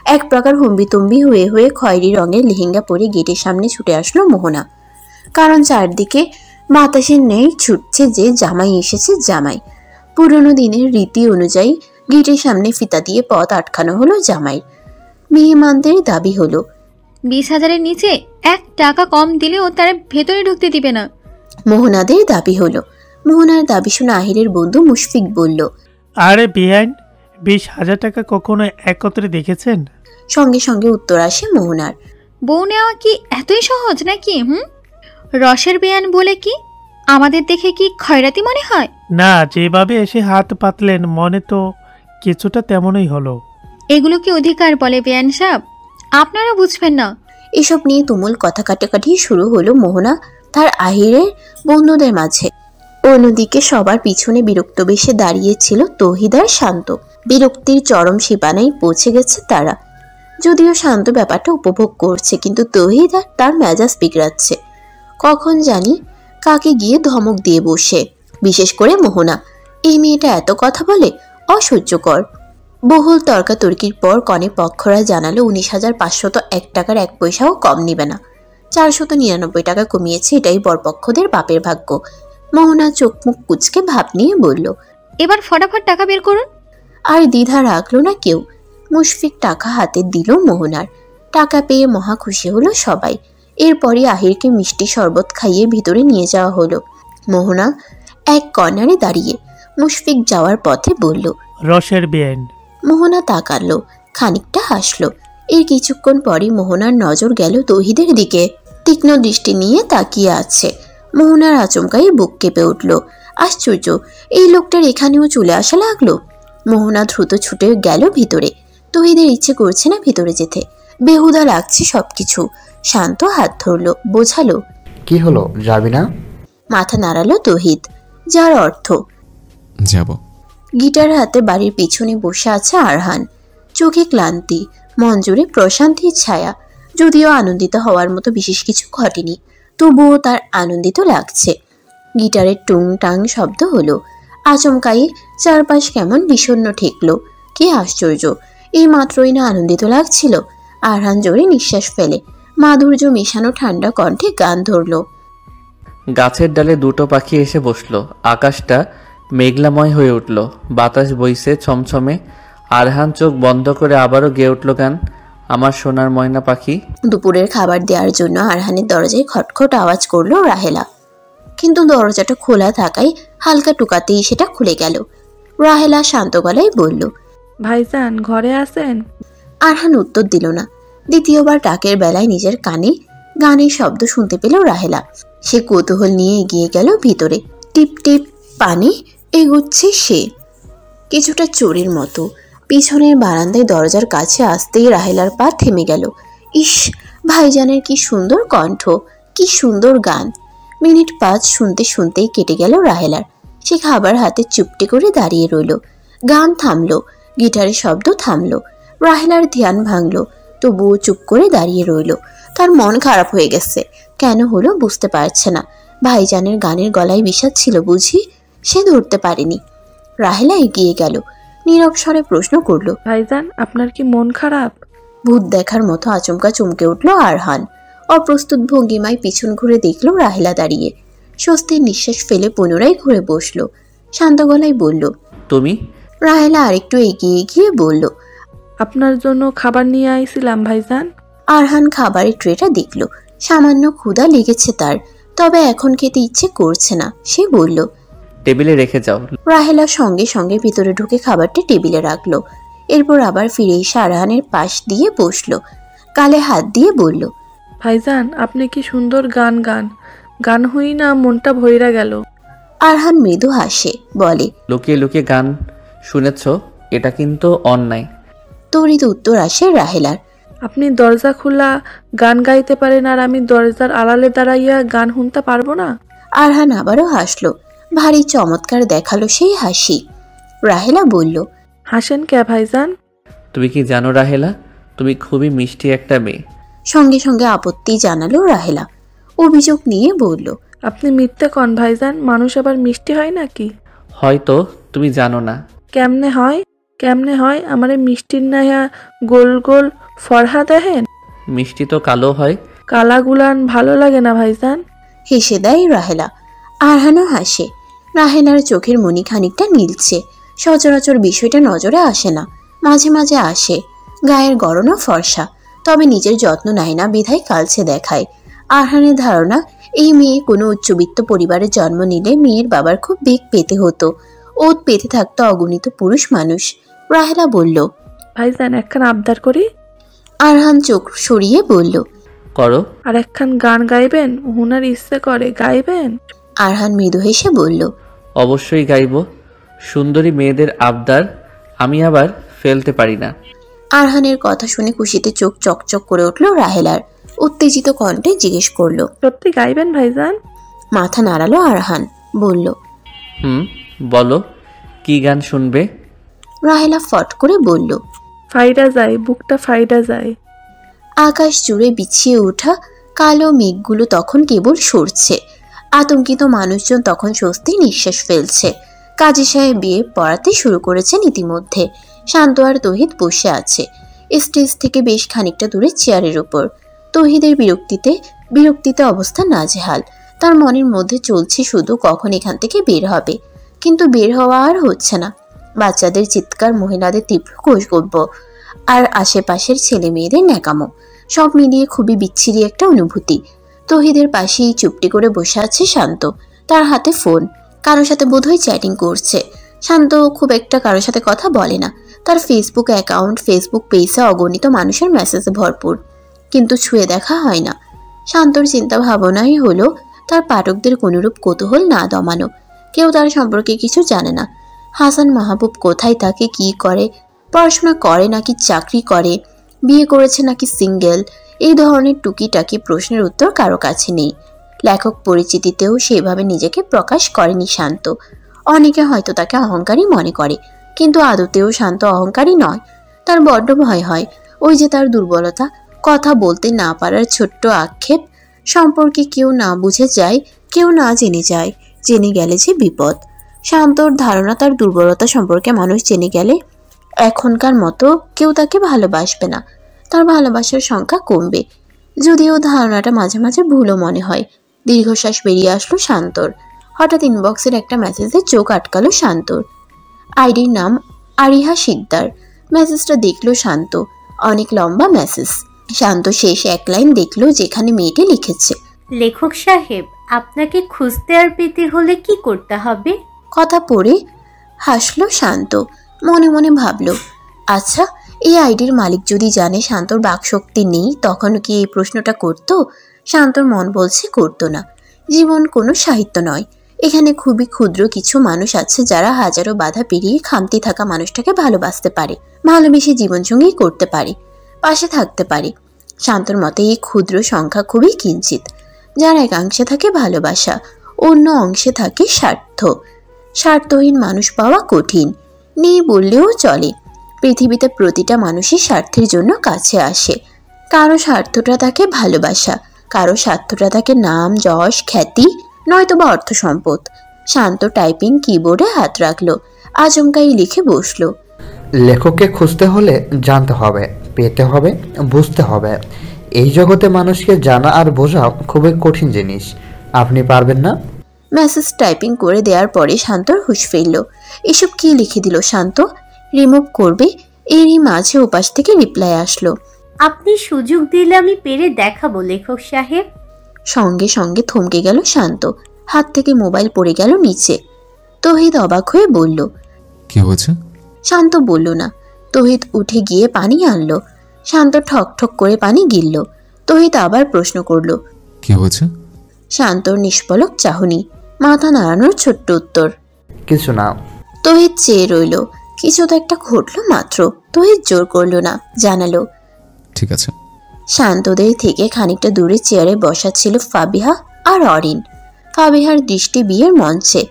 Speaker 1: এক প্রকার হম্বিতম্বি হয়ে হয়ে খয়েরি রঙের লেহেঙ্গা পরে গেটের সামনে ছুটে আসলো মোহনা। কারণ চারদিকে বাতাসের ন্যায় ছুটছে যে জামাই এসেছে জামাই। পুরনো দিনের রীতি অনুযায়ী গেটের সামনে ফিতা দিয়ে পথ আটকানো হলো জামাই। মেহমানদের দাবি হলো
Speaker 3: 20,000-এর নিচে 1 টাকা কম দিলেও তারা ভেতরে ঢুকতে দিবে না।
Speaker 1: মোহনাদের দাবি হলো। মোহনার দাবি শুনে আহিরের বন্ধু মুশফিক বলল,
Speaker 10: আরে বিহাইন, 20,000 টাকা কখনো একত্রে দেখেছেন?
Speaker 1: সঙ্গে সঙ্গে উত্তর আসে মোহনার,
Speaker 3: বউ নেওয়া কি এতই সহজ নাকি? রসের বেয়ান বলে কি আমাদের দেখে কি খয়রাতি মনে হয়?
Speaker 10: না, যেভাবে এসে হাত পাতলেন মনে তো কিছুটা তেমনই হলো।
Speaker 3: এগুলো কি অধিকার বলে বেয়ান সাহেব? আপনারা বুঝবেন না।
Speaker 1: এসব নিয়ে তুমুল কথা কাটাকাটি শুরু হলো মোহনা তার আহিরের বন্ধুদের মাঝে। অন্যদিকে সবার পিছনে বিরক্ত বেশে দাঁড়িয়েছিল তৌহিদ আর শান্ত। বিরক্তির চরম সীমানায় পৌঁছে গেছে তারা। যদিও শান্ত ব্যাপারটা উপভোগ করছে, কিন্তু তৌহিদ আর তার মেজাজ বিগড়াচ্ছে। কখন জানি কাকে গিয়ে ধমক দিয়ে বসে। বিশেষ করে মোহনা, এই মেয়েটা এত কথা বলে, অসহ্যকর। বহুল তর্কাতর্কির পর কনে পক্ষরা জানালো 19,501 টাকার 1 পয়সাও কম নিবে না। 499 টাকা কমিয়েছে, এটাই বরপক্ষদের বাপের ভাগ্য। মোহনা চোখ মুখ কুচকে ভাব নিয়ে বলল,
Speaker 3: এবার ফটাফট টাকা বের করুন।
Speaker 1: আর দ্বিধা রাখলো না কেউ। মুশফিক টাকা হাতে দিল মোহনার। টাকা পেয়ে মহা খুশি হলো সবাই। এরপরই আহিরকে মিষ্টি শরবত খাইয়ে ভিতরে নিয়ে যাওয়া হলো। মোহনা এক কর্নারে দাঁড়িয়ে মুশফিক যাওয়ার পথে বলল,
Speaker 10: রসের বেআইন।
Speaker 1: মোহনা তাকালো, খানিকটা হাসলো। এর কিছুক্ষণ পরই মোহনার নজর গেল তৌহিদের দিকে। তীক্ষ্ণ দৃষ্টি নিয়ে তাকিয়ে আছে। মোহনার আচমকাই বুক কেঁপে উঠল। আশ্চর্য, এই লোকটার এখানেও চলে আসা লাগলো। মোহনা দ্রুত ছুটে গেল ভিতরে। তৌহিদের ইচ্ছে করছে না ভিতরে যেতে, বেহুদা লাগছে সবকিছু। শান্ত হাত ধরলো, বোঝালো,
Speaker 11: কি হলো, যাবি না?
Speaker 1: মাথা নাড়ালো তৌহিদ, যার অর্থ
Speaker 4: যাব।
Speaker 1: গিটার হাতে বাড়ির পিছনে বসে আছে আরহান। চোখে ক্লান্তি, মন জুড়ে প্রশান্তির ছায়া। যদিও আনন্দিত হওয়ার মতো বিশেষ কিছু ঘটেনি, তবুও তার আনন্দিত লাগছে। গিটারের টুং টাং শব্দ হলো। আচমকাই চারপাশ কেমন বিষণ্ণ ঠেকলো। কি আশ্চর্য, এই মাত্রই না আনন্দিত লাগছিল। আরহান জোরে নিঃশ্বাস ফেলে মাধুর্য মেশানো ঠান্ডা কণ্ঠে গান ধরল।
Speaker 5: গাছের ডালে দুটো পাখি এসে বসলো। আকাশটা মেঘলাময় হয়ে উঠল, বাতাস বইছে ছমছমে। আরহান চোখ বন্ধ করে আবারও গেয়ে উঠল গান, আমার সোনার ময়না পাখি।
Speaker 1: দুপুরের খাবার দেওয়ার জন্য আরহানের দরজায় খটখট আওয়াজ করলো রাহেলা। কিন্তু দরজাটা খোলা থাকায় হালকা টুকাতেই সেটা খুলে গেল। রাহেলা শান্ত গলায় বলল,
Speaker 2: ভাইজান ঘরে আছেন?
Speaker 1: আরহান উত্তর দিল না। দ্বিতীয়বার ডাকের বেলায় নিজের কানে গানের শব্দ শুনতে পেল রাহেলা। সে কৌতূহল নিয়ে এগিয়ে গেল ভিতরে। টিপ টিপ পানি এগোচ্ছে সে, কিছুটা চোরের মতো। পিছনের বারান্দায় দরজার কাছে আসতেই রাহেলার পা থেমে গেল। ইস, ভাইজানের কি সুন্দর কণ্ঠ, কি সুন্দর গান। মিনিট 5 শুনতে শুনতেই কেটে গেল রাহেলার। সে খাবার হাতে চুপটি করে দাঁড়িয়ে রইল। গান থামলো, গিটারের শব্দ থামলো। রাহেলার ধ্যান ভাঙলো, তবুও চুপ করে দাঁড়িয়ে রইল। তার মন খারাপ হয়ে গেছে। কেন হলো বুঝতে পারছে না। ভাইজানের গানের গলায় বিষাদ ছিল বুঝি, সে ধরতে পারেনি। রাহেলা এগিয়ে গেল, নীরব স্বরে প্রশ্ন করল,
Speaker 2: ভাইজান আপনার কি মন খারাপ?
Speaker 1: ভূত দেখার মতো আচমকা চমকে উঠল আরহান। অপ্রস্তুত ভঙ্গিমায় পিছন ঘুরে দেখল রাহেলা দাঁড়িয়ে। স্বস্তির নিঃশ্বাস ফেলে পুনরায় ঘুরে বসল। শান্ত গলায় বলল,
Speaker 5: তুমি?
Speaker 1: রাহেলা আরেকটু এগিয়ে গিয়ে বলল,
Speaker 2: আপনার জন্য খাবার নিয়ে আইছিলাম ভাইজান।
Speaker 1: আরহান খাবারের ট্রেটা দেখল। সামান্য ক্ষুধা লেগেছে তার, তবে এখন খেতে ইচ্ছে করছে না। সে বলল,
Speaker 5: টেবিলে রেখে যাও।
Speaker 1: রাহেলা সঙ্গে সঙ্গে ভিতরে ঢুকে খাবারটি টেবিলে রাখলো। এরপর আবার ফিরে এসে আরহানের পাশ দিয়ে বসলো। গালে হাত দিয়ে বলল,
Speaker 2: ভাইজান আপনি কি সুন্দর গান গান। গান হই না মনটা ভইরা গেল।
Speaker 1: আরহান মৃদু হাসে, বলে,
Speaker 5: লুকিয়ে লুকিয়ে গান শুনেছ, এটা কিন্তু অন্যায়।
Speaker 1: তড়িৎ উত্তর আসে রাহেলার,
Speaker 2: আপনি দরজা খোলা গান গাইতে পারেন আর আমি দরজার আড়ালে দাঁড়াইয়া গান শুনতে পারবো না?
Speaker 1: আরহান আবারও হাসলো। ভারী চমৎকার দেখালো সেই হাসি। রাহেলা বলল,
Speaker 2: হাসেন কে ভাইজান?
Speaker 5: তুমি কি জানো রাহেলা, তুমি খুবই মিষ্টি একটা মেয়ে।
Speaker 1: সঙ্গে সঙ্গে আপত্তি জানালো রাহেলা। অভিযোগ নিয়ে বলল,
Speaker 2: আপনি মিথ্যে কন ভাইজান, মানুষ আবার মিষ্টি হয় নাকি?
Speaker 5: হয়তো তুমি জানো না।
Speaker 2: কেমনে হয়? কেমনে হয় আমারে মিষ্টির নাইয়া গোল গোল ফরহা দেখেন?
Speaker 5: মিষ্টি তো কালো হয়।
Speaker 2: কালাগুলান ভালো লাগে না ভাইজান।
Speaker 1: হেসে দেয় রাহেলা। আরহানও হাসে। রাহেলার চোখের মনি খানিকটা নীলছে। সচরাচর বিষয়টা নজরে আসে না, মাঝে মাঝে আসে। গায়ের গড়নও ফর্সা, তবে নিজের যত্ন নেয় না বিধায় কালছে দেখায়। আরহানের ধারণা এই মেয়ে কোনো উচ্চবিত্ত পরিবারে জন্ম নিলে মেয়ের বাবার খুব বেগ পেতে হতো। ওত পেতে থাকতো অগণিত পুরুষ মানুষ। রাহেলা বলল,
Speaker 2: ভাইজান একখান আবদার করি।
Speaker 1: আরহান চোখ সরিয়ে বলল,
Speaker 5: করো।
Speaker 2: আর একখান গান গাইবেন? হুনার ইচ্ছে করে, গাইবেন?
Speaker 1: আরহান মৃদু হেসে বলল,
Speaker 5: অবশ্যই গাইব। সুন্দরী মেয়েদের আবদার আমি আবার ফেলতে পারি না।
Speaker 1: আরহানের কথা শুনে খুশিতে চোখ চকচক করে উঠল রাহেলার। উত্তেজিত কণ্ঠে জিজ্ঞেস করলো,
Speaker 2: সত্যি গাইবেন ভাইজান?
Speaker 1: মাথা নাড়ালো আরহান, বলল,
Speaker 5: বলো কি গান শুনবে?
Speaker 1: রাহেলা ফট করে বলল,
Speaker 2: ফাইডা যায়, বুকটা ফাইডা যায়।
Speaker 1: আকাশ জুড়ে বিছিয়ে ওঠা কালো মেঘগুলো তখন কেবল সরছে। আতঙ্কিত মানুষজন তখন স্বস্তির নিঃশ্বাস ফেলছে। কাজী সাহেব বিয়ে পড়াতে শুরু করেছেন ইতিমধ্যে। শান্ত আর তৌহিদ বসে আছে স্টেজ থেকে বেশ খানিকটা দূরে চেয়ারের উপর। তৌহিদের বিরক্তিতে অবস্থা নাজেহাল। তার মনের মধ্যে চলছে শুধু কখন এখান থেকে বের হবে, কিন্তু বের হওয়া আর হচ্ছে না। বাচ্চাদের চিৎকার, মহিলাদের তীব্র কোষগব্য, আর আশেপাশের ছেলে মেয়েদের ন্যাকামো, সব মিলিয়ে খুবই বিচ্ছিরি একটা অনুভূতি। তৌহিদের পাশেই চুপটি করে বসে আছে শান্ত। তার হাতে ফোন, কারোর সাথে বোধহয় চ্যাটিং করছে। শান্ত খুব একটা কারোর সাথে কথা বলে না। তার ফেসবুক অ্যাকাউন্ট, ফেসবুক পেজে অগণিত মানুষের মেসেজে ভরপুর, কিন্তু ছুঁয়ে দেখা হয় না। শান্তর চিন্তা ভাবনাই হলো তার পাঠকদের কোনরূপ কৌতূহল না দমানো। কেউ তার সম্পর্কে কিছু জানে না। হাসান মাহবুব কোথায় থাকে, কি করে, পড়াশোনা করে নাকি চাকরি করে, বিয়ে করেছে নাকি সিঙ্গেল, এই ধরনের টুকিটাকি প্রশ্নের উত্তর কারো কাছে নেই। লেখক পরিচিতিতেও সেভাবে নিজেকে প্রকাশ করেনি শান্ত। অনেকে হয়তো তাকে অহংকারী মনে করে, কিন্তু আদতেও শান্ত অহংকারী নয়। তার বড্ড ভয় হয় ওই যে তার দুর্বলতা, কথা বলতে না পারার ছোট্ট আক্ষেপ, সম্পর্কে কেউ না বুঝে যায়, কেউ না জেনে যায়, জেনে গেলে যে বিপদ। শান্তর ধারণা তার দুর্বলতা সম্পর্কে মানুষ জেনে গেলে এখনকার মতো কেউ তাকে ভালোবাসবে না, তার ভালোবাসার সংখ্যা কমবে। যদিও ধারণাটা মাঝে মাঝে ভুলও মনে হয়। দীর্ঘশ্বাস বেরিয়ে আসলো শান্তর। হঠাৎ ইনবক্সের একটা মেসেজে চোখ আটকালো শান্তর। আইডির নাম আরিহা শিকদার। মেসেজটা দেখলো শান্ত, অনেক লম্বা মেসেজ। শান্ত শেষ এক লাইন দেখলো, যেখানে মেয়েটি লিখেছে,
Speaker 12: লেখক সাহেব, আপনাকে খুঁজতে আর পেতে হলে কি করতে হবে?
Speaker 1: কথা পড়ে হাসলো শান্ত। মনে মনে ভাবলো, আচ্ছা, এই আইডির মালিক যদি জানে শান্তর বাকশক্তি নেই, তখন কি এই প্রশ্নটা করতো? শান্তর মন বলছে করতো না। জীবন কোনো সাহিত্য নয়। এখানে খুবই ক্ষুদ্র কিছু মানুষ আছে যারা হাজারো বাধা পেরিয়ে খামতি থাকা মানুষটাকে ভালোবাসতে পারে, ভালোবেসে জীবনসঙ্গী করতে পারে, পাশে থাকতে পারে। শান্তর মতে এই ক্ষুদ্র সংখ্যা খুবই কিঞ্চিত। যার একাংশে থাকে ভালোবাসা, অন্য অংশে থাকে স্বার্থ। স্বার্থহীন মানুষ পাওয়া কঠিন, নেই বললেও চলে। পৃথিবীতে প্রতিটা মানুষই স্বার্থের জন্য কাছে আসে। কারো স্বার্থটা থাকে ভালোবাসা, কারো স্বার্থটা থাকে নাম, যশ, খ্যাতি, নয়তোবা অর্থ সম্পদ। শান্ত টাইপিং কিবোর্ডে হাত রাখলো, আচমকাই লিখে বসলো।
Speaker 11: লেখককে খুঁজতে হলে জানতে হবে, পেতে হবে, বুঝতে হবে। এই জগতে মানুষকে জানা আর বোঝা খুবই কঠিন জিনিস। আপনি পারবেন না?
Speaker 1: মেসেজ টাইপিং করে দেওয়ার পরে শান্তর হুঁশ ফিরল। এসব কি লিখে দিল শান্ত? রিমুভ করবে, এরই মাঝে উপাস থেকে রিপ্লাই আসলো,
Speaker 12: আপনি সুযোগ দিলে আমি পেরে দেখাবো লেখক সাহেব।
Speaker 1: সঙ্গে সঙ্গে থমকে গেল শান্ত। হাত থেকে মোবাইল পড়ে গেল নিচে। তৌহিদ অবাক হয়ে বলল,
Speaker 4: কি হয়েছে?
Speaker 1: শান্ত বলল না। তৌহিদ উঠে গিয়ে পানি আনলো। শান্ত ঠক ঠক করে পানি গিলল। তৌহিদ আবার প্রশ্ন করলো,
Speaker 4: কি হয়েছে?
Speaker 1: শান্তর নিষ্পলক চাহনি, মাথা নাড়ানোর ছোট্ট উত্তর,
Speaker 11: কিছু না।
Speaker 1: তৌহিদ চেয়ে রইল। কিছু তো একটা ঘটলো মাত্র। তৌহিদ জোর করলো না, জানালো,
Speaker 4: ঠিক আছে।
Speaker 1: শান্তদের থেকে খানিকটা দূরে চেয়ারে বসা ছিল ফাবিহা আর অরিন। ফাবিহার দৃষ্টি বিয়ের মঞ্চে,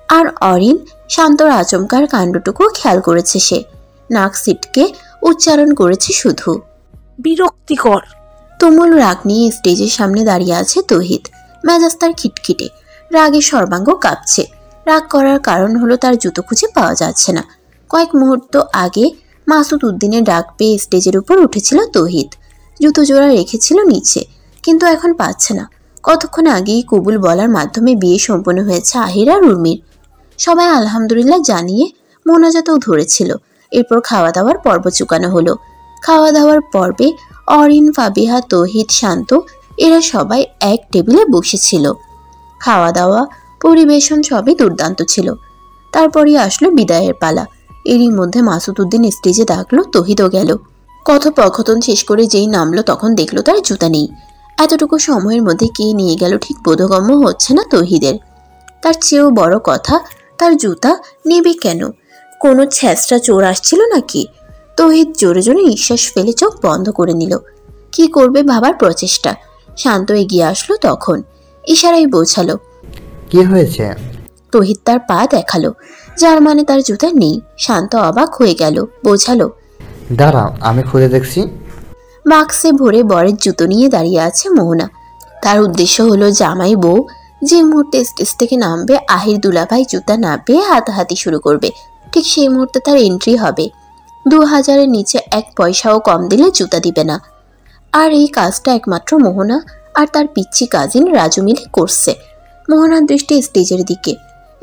Speaker 1: আর অরিন শান্তর আচমকার কাণ্ডটুকু খেয়াল করেছে। সে নাক সিটকে উচ্চারণ করেছে শুধু,
Speaker 7: বিরক্তিকর।
Speaker 1: তুমুল রাগ নিয়ে স্টেজের সামনে দাঁড়িয়ে আছে তৌহিদ। মেজাজ তার খিটখিটে, রাগে সর্বাঙ্গ কাঁপছে। রাগ করার কারণ হলো তার জুতো খুঁজে পাওয়া যাচ্ছে না। কয়েক মুহূর্ত আগে মাসুদ উদ্দিনের ডাক পেয়ে স্টেজের উপর উঠেছিল তৌহিদ। জুতো জোড়া রেখেছিল নিচে, কিন্তু এখন পাচ্ছে না। কতক্ষণ আগেই কবুল বলার মাধ্যমে বিয়ে সম্পন্ন হয়েছে আহির আর উর্মির। সবাই আলহামদুলিল্লাহ জানিয়ে মোনাজাতও ধরেছিল। এরপর খাওয়া দাওয়ার পর্ব চুকানো হলো। খাওয়া দাওয়ার পর্বে অরিন, ফাবিহা, তৌহিদ, শান্ত এরা সবাই এক টেবিলে বসেছিল। খাওয়া দাওয়া, পরিবেশন সবই দুর্দান্ত ছিল। তারপরই আসলো বিদায়ের পালা। এরই মধ্যে মাসুদ উদ্দিন স্টেজে ডাকলো, তৌহিদও গেল। কথোপকথন শেষ করে যেই নামলো তখন দেখলো তার জুতা নেই। এতটুকু সময়ের মধ্যে কে নিয়ে গেল ঠিক বোধগম্য হচ্ছে না তৌহিদের। তার চেয়েও বড় কথা, তার জুতা নেবে কেন? কোনো ছ্যাঁচড়া চোর আসছিল নাকি? তৌহিদ জোরে জোরে নিঃশ্বাস ফেলে চোখ বন্ধ করে নিল। কি করবে ভাবার প্রচেষ্টা। শান্ত এগিয়ে আসলো তখন, ইশারায় বোঝালো।
Speaker 11: কি হয়েছে?
Speaker 1: তৌহিদ তার পা দেখালো, যার মানে তার জুতা নেই। শান্ত অবাক হয়ে গেল, বোঝালো,
Speaker 11: দাঁড়াও আমি খুঁজে দেখছি।
Speaker 1: বাক্সে ভরে বরের জুতো নিয়ে দাঁড়িয়ে আছে মোহনা। তার উদ্দেশ্য হলো জামাই বউ যে মুহূর্তে স্টেজ থেকে নামবে, আহির দুলাভাই জুতা না পেয়ে হাতাহাতি শুরু করবে, ঠিক সেই মুহূর্তে তার এন্ট্রি হবে। 2000-এর নিচে 1 পয়সাও কম দিলে জুতা দিবে না। আর এই কাজটা একমাত্র মোহনা আর তার পিচ্চি কাজিন রাজু মিলে করছে। মোহনার দৃষ্টি স্টেজের দিকে।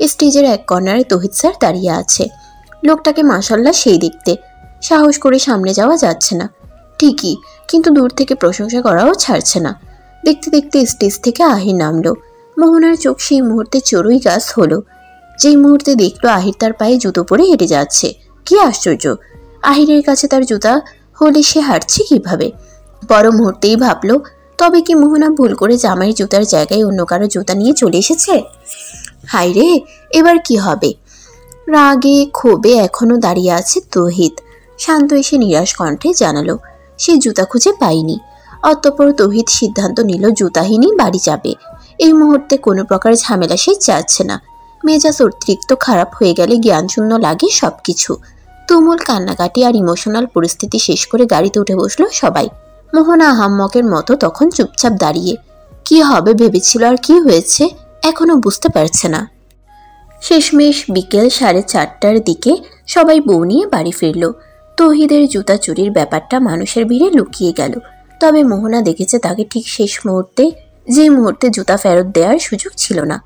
Speaker 1: স্টেজের এক কর্নারে তৌহিদ স্যার দাঁড়িয়ে আছে। লোকটাকে মাশাল্লাহ সেই দেখতে। সাহস করে সামনে যাওয়া যাচ্ছে না ঠিকই, কিন্তু দূর থেকে প্রশংসা করাও ছাড়ছে না। দেখতে দেখতে স্টেজ থেকে আহির নামলো। মোহনার চোখ সেই মুহূর্তে চড়ুই গাছ হলো। যেই মুহূর্তে দেখলো আহির তার পায়ে জুতো পরে হেঁটে যাচ্ছে। কি আশ্চর্য, আহিরের কাছে তার জুতা হলে সে হাঁটছে কিভাবে? বড় মুহূর্তেই ভাবলো, তবে কি মোহনা ভুল করে জামাইয়ের জুতার জায়গায় অন্য কারো জুতা নিয়ে চলে এসেছে? হায় রে, এবার কি হবে? রাগে ক্ষোভে এখনো দাঁড়িয়ে আছে তৌহিদ। শান্ত এসে নিরাশ কণ্ঠে জানালো, সে জুতা খুঁজে পায়নি। অতঃপর তৌহিদ সিদ্ধান্ত নিল জুতাহীনই বাড়ি যাবে। এই মুহূর্তে কোনো প্রকার ঝামেলা সে চাচ্ছে না। মেজাজ অতিরিক্ত খারাপ হয়ে গেলে জ্ঞানশূন্য লাগে সবকিছু। তুমুল কান্নাকাটি আর ইমোশনাল পরিস্থিতি শেষ করে গাড়িতে উঠে বসলো সবাই। মোহনা আহাম্মকের মতো তখন চুপচাপ দাঁড়িয়ে। কি হবে ভেবেছিল আর কি হয়েছে এখনো বুঝতে পারছে না। শেষমেশ বিকেল 4:30টার দিকে সবাই বউ নিয়ে বাড়ি ফিরল। তৌহিদের জুতা চুরির ব্যাপারটা মানুষের ভিড়ে লুকিয়ে গেল। তবে মোহনা দেখেছে তাকে ঠিক শেষ মুহূর্তে, যে মুহূর্তে জুতা ফেরত দেওয়ার সুযোগ ছিল না।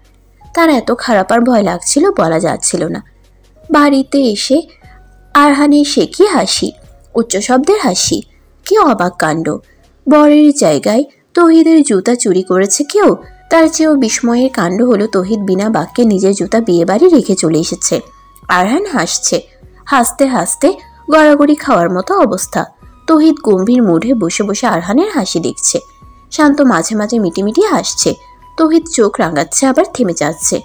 Speaker 1: তার এত খারাপ আর ভয় লাগছিল বলা যাচ্ছিল না। বাড়িতে এসে আরহানের সে কি হাসি, উচ্চ শব্দের হাসি। কি অবাক কাণ্ড! বরের জায়গায় তৌহিদের জুতা চুরি করেছে কেউ। তার চেয়েও বিস্ময়ের কাণ্ড হলো তৌহিদ বিনা বাক্যে নিজের জুতা বিয়ে বাড়ি রেখে চলে এসেছে। আরহান হাসছে, হাসতে হাসতে গড়াগড়ি খাওয়ার মতো অবস্থা। তৌহিদ গম্ভীর মুডে বসে বসে আরহানের হাসি দেখছে। শান্ত মাঝে মাঝে মিটিমিটি হাসছে। তৌহিদ চোখ রাঙাচ্ছে, আবার থেমে যাচ্ছে,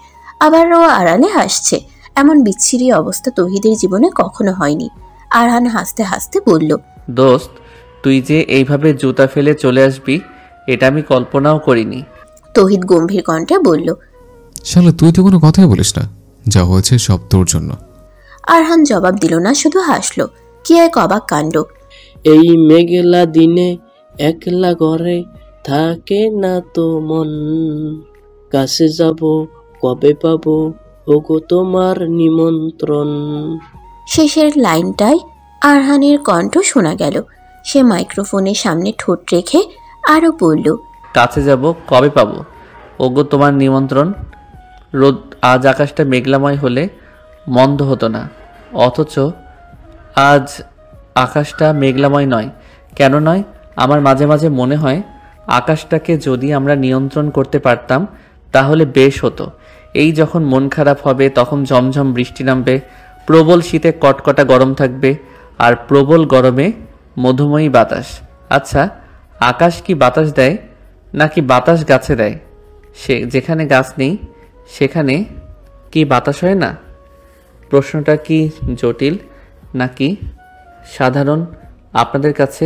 Speaker 1: আবারও আড়ালে হাসছে। এমন বিচ্ছিরি অবস্থা তৌহিদের জীবনে কখনো হয়নি। আরহান হাসতে হাসতে বলল,
Speaker 5: দোস্ত, তুই যে এইভাবে জুতা ফেলে চলে আসবি এটা আমি কল্পনাও করিনি।
Speaker 1: তৌহিদ গম্ভীর কণ্ঠে বলল,
Speaker 4: শালা তুই তো কোনো কথাই বলিস না, যা হয়েছে সব তোর জন্য।
Speaker 1: আরহান জবাব দিল না, শুধু হাসলো। কি এক অবাক কাণ্ড!
Speaker 8: এই মেঘলা দিনে একলা ঘরে থাকে না তো মন, কাছে যাব কবে পাবো ওগো তোমার নিমন্ত্রণ।
Speaker 1: শেষের লাইনটায় আরহানের কণ্ঠ শোনা গেল। সে মাইক্রোফোনের সামনে ঠোঁট রেখে আরো বলল,
Speaker 5: কাছে যাব কবে পাবো ওগো তোমার নিমন্ত্রণ। রোদ আজ আকাশটা মেঘলাময় হলে মন্দ হতো না, অথচ আজ আকাশটা মেঘলাময় নয়। কেন নয়? আমার মাঝে মাঝে মনে হয় আকাশটাকে যদি আমরা নিয়ন্ত্রণ করতে পারতাম তাহলে বেশ হতো। এই যখন মন খারাপ হবে তখন ঝমঝম বৃষ্টি নামবে, প্রবল শীতে কটকটা গরম থাকবে, আর প্রবল গরমে মধুময়ী বাতাস। আচ্ছা, আকাশ কি বাতাস দেয় নাকি বাতাস গাছে দেয়? সে যেখানে গাছ নেই সেখানে কি বাতাস হয় না? প্রশ্নটা কি জটিল নাকি সাধারণ? আপনাদের কাছে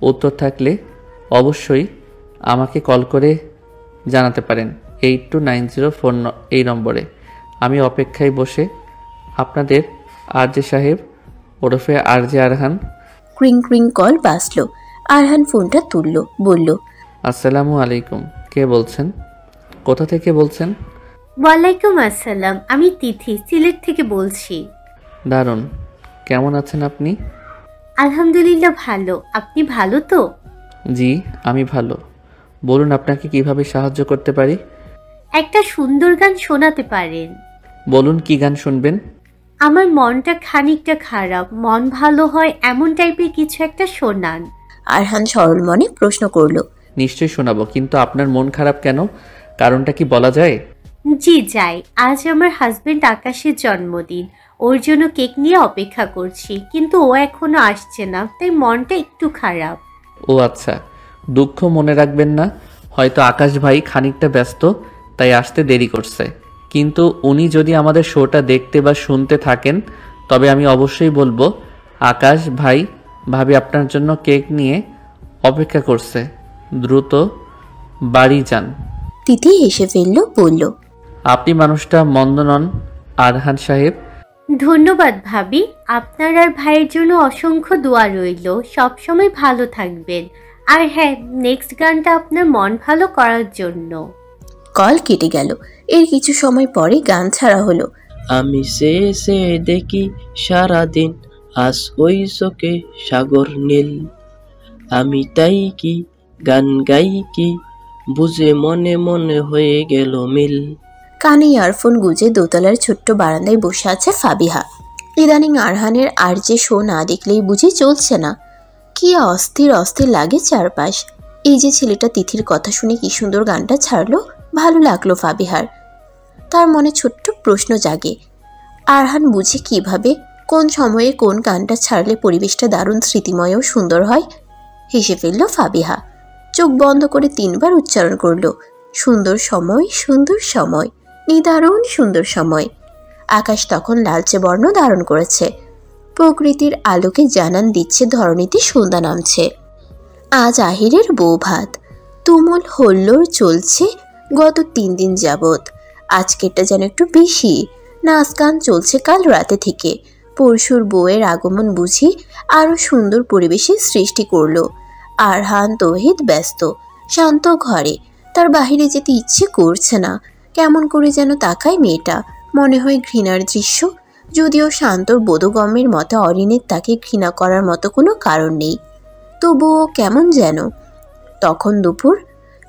Speaker 5: উত্তর থাকলে অবশ্যই আমাকে কল করে জানাতে পারেন 8290 এই নম্বরে। আমি অপেক্ষায় বসে আপনাদের আরজে সাহেব ওরফে আরজে আরহান।
Speaker 1: ক্রিং ক্রিং কল বাজলো। আরহান ফোনটা তুলল, বলল,
Speaker 5: আসসালামু আলাইকুম, কে বলছেন? কোথা থেকে বলছেন?
Speaker 12: ওয়ালাইকুম আসসালাম, আমি তিথি সিলেট থেকে বলছি।
Speaker 5: দারুণ, কেমন আছেন আপনি?
Speaker 12: আলহামদুলিল্লাহ ভালো। আপনি ভালো তো?
Speaker 5: জি, আমি ভালো। বলুন আপনাকে কিভাবে সাহায্য করতে পারি?
Speaker 12: একটা সুন্দর গান শোনাতে পারেন?
Speaker 5: বলুন কি গান শুনবেন?
Speaker 12: আমার মনটা খানিকটা খারাপ, মন ভালো হয় এমন টাইপের কিছু একটা শোনান।
Speaker 1: আরহান সরল মনে প্রশ্ন করলো।
Speaker 5: নিশ্চয়ই শোনাবো, কিন্তু আপনার মন খারাপ কেন? কারণটা কি বলা যায়?
Speaker 12: জি যাই, আজ আমার হাজবেন্ড আকাশের জন্মদিন। ওর জন্য কেক নিয়ে অপেক্ষা করছি, কিন্তু ও এখনো আসছে না, তাই মনটা একটু খারাপ।
Speaker 5: ও আচ্ছা, দুঃখ মনে রাখবেন না। হয়তো আকাশ ভাই খানিকটা ব্যস্ত, তাই আসতে দেরি করছে। কিন্তু উনি যদি আমাদের শোটা দেখতে বা শুনতে থাকেন, তবে আমি অবশ্যই বলবো আকাশ ভাই ভাবি আপনার জন্য কেক নিয়ে অপেক্ষা করছে। দ্রুত বাড়ি যান।
Speaker 1: তিথি হেসে ফেলল, বলল,
Speaker 5: আপনি মানুষটা মন্দ নন আরহান সাহেব।
Speaker 12: ধন্যবাদ ভাবি, আপনার আর ভাইয়ের জন্য অসংখ্য দোয়া রইল। সবসময় ভালো থাকবেন। আর হ্যাঁ, নেক্সট গানটা আপনার মন ভালো করার জন্য।
Speaker 1: কল কেটে গেল। এর কিছু সময় পরে গান ছাড়া হলো।
Speaker 8: আমি সে দেখি সারাদিন, আজ ওই চোখে সাগর নীল। আমি তাই কি গান গাই কি, বুঝে মনে মনে হয়ে গেল মিল।
Speaker 1: কানে ইয়ারফোন গুজে দোতলার ছোট্ট বারান্দায় বসে আছে ফাবিহা। ইদানিং আরহানের আর যে শো না দেখলেই বুঝি চলছে না। কি অস্থির অস্থির লাগে চারপাশ। এই যে ছেলেটা তিথির কথা শুনে কি সুন্দর গানটা ছাড়লো, ভালো লাগলো ফাবিহার। তার মনে ছোট্ট প্রশ্ন জাগে, আরহান বুঝে কিভাবে, কোন সময়ে কোন গানটা ছাড়লে পরিবেশটা দারুণ স্মৃতিময় ও সুন্দর হয়। হেসে ফেলল ফাবিহা। চোখ বন্ধ করে 3 বার উচ্চারণ করলো, সুন্দর সময়, সুন্দর সময়, নিদারুণ সুন্দর সময়। আকাশ তখন লালচে বর্ণ ধারণ করেছে। প্রকৃতির আলোকে জানান দিচ্ছে ধরণীতে সন্ধ্যা নামছে। আজ আহিরের বউ ভাত। তুমুল হল্লোড় চলছে গত 3 দিন যাবৎ। আজকেরটা যেন একটু বেশি। নাচ গান চলছে কাল রাতে থেকে। পরশুর বউয়ের আগমন বুঝি আরো সুন্দর পরিবেশের সৃষ্টি করলো। আরহান তৌহিদ ব্যস্ত, শান্ত ঘরে। তার বাহিরে যেতে ইচ্ছে করছে না। কেমন করে যেন তাকায় মেয়েটা, মনে হয় ঘৃণার দৃশ্য। যদিও শান্তর বোধগম্যের মতে অরিনের তাকে ঘৃণা করার মতো কোনো কারণ নেই, তবুও কেমন যেন। তখন দুপুর।